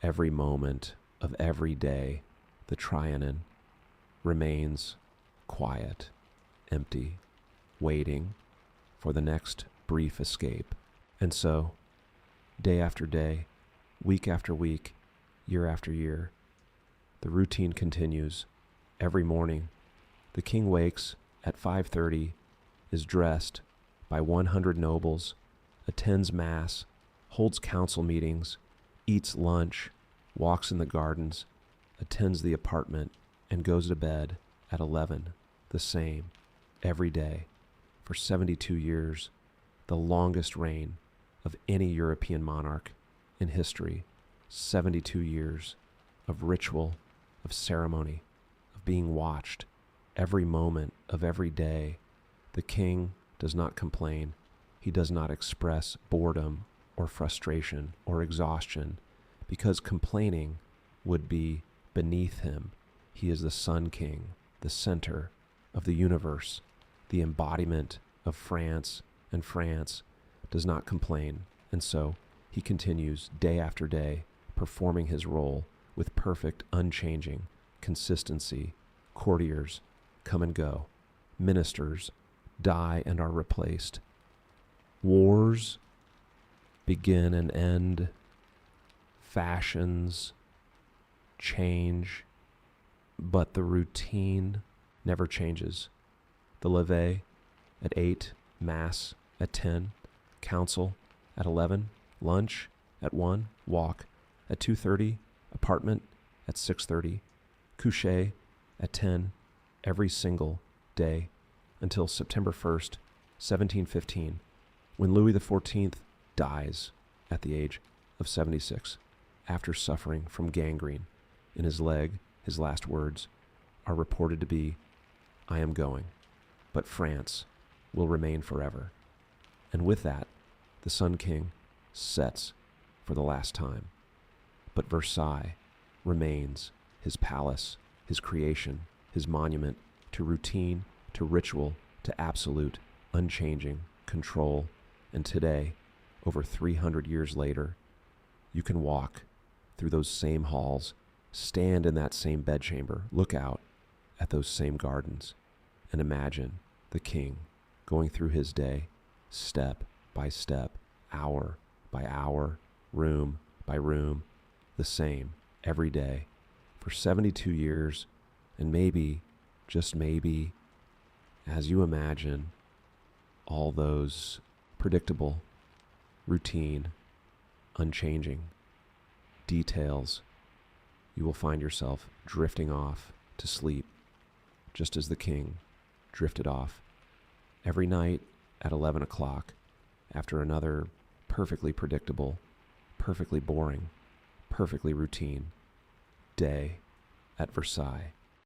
every moment of every day. The Trianon remains quiet, empty, waiting for the next brief escape. And so, day after day, week after week, year after year, the routine continues. Every morning, the king wakes at 5:30, is dressed by 100 nobles, attends mass, holds council meetings, eats lunch, walks in the gardens, attends the apartment, and goes to bed at 11, the same, every day, for 72 years, the longest reign of any European monarch in history. 72 years of ritual, of ceremony, of being watched every moment of every day. The king does not complain. He does not express boredom or frustration or exhaustion, because complaining would be beneath him. He is the Sun King, the center of the universe, the embodiment of France, and France does not complain. And so he continues day after day, performing his role with perfect, unchanging consistency. Courtiers come and go. Ministers die and are replaced. Wars begin and end. Fashions change, but the routine never changes. The levée at 8, mass at 10, council at 11, lunch at 1, walk at 2:30, apartment at 6:30, couchée at 10, every single day until September 1st, 1715, when Louis XIV dies at the age of 76 after suffering from gangrene in his leg. His last words are reported to be, "I am going, but France will remain forever." And with that, the Sun King sets for the last time. But Versailles remains his palace, his creation, his monument to routine, to ritual, to absolute, unchanging control. And today, over 300 years later, you can walk through those same halls, stand in that same bedchamber, look out at those same gardens, and imagine the king going through his day, step by step, hour by hour, room by room, the same every day for 72 years. And maybe, just maybe, as you imagine all those predictable, routine, unchanging details, you will find yourself drifting off to sleep, just as the king drifted off every night at 11 o'clock after another perfectly predictable, perfectly boring, perfectly routine day at Versailles.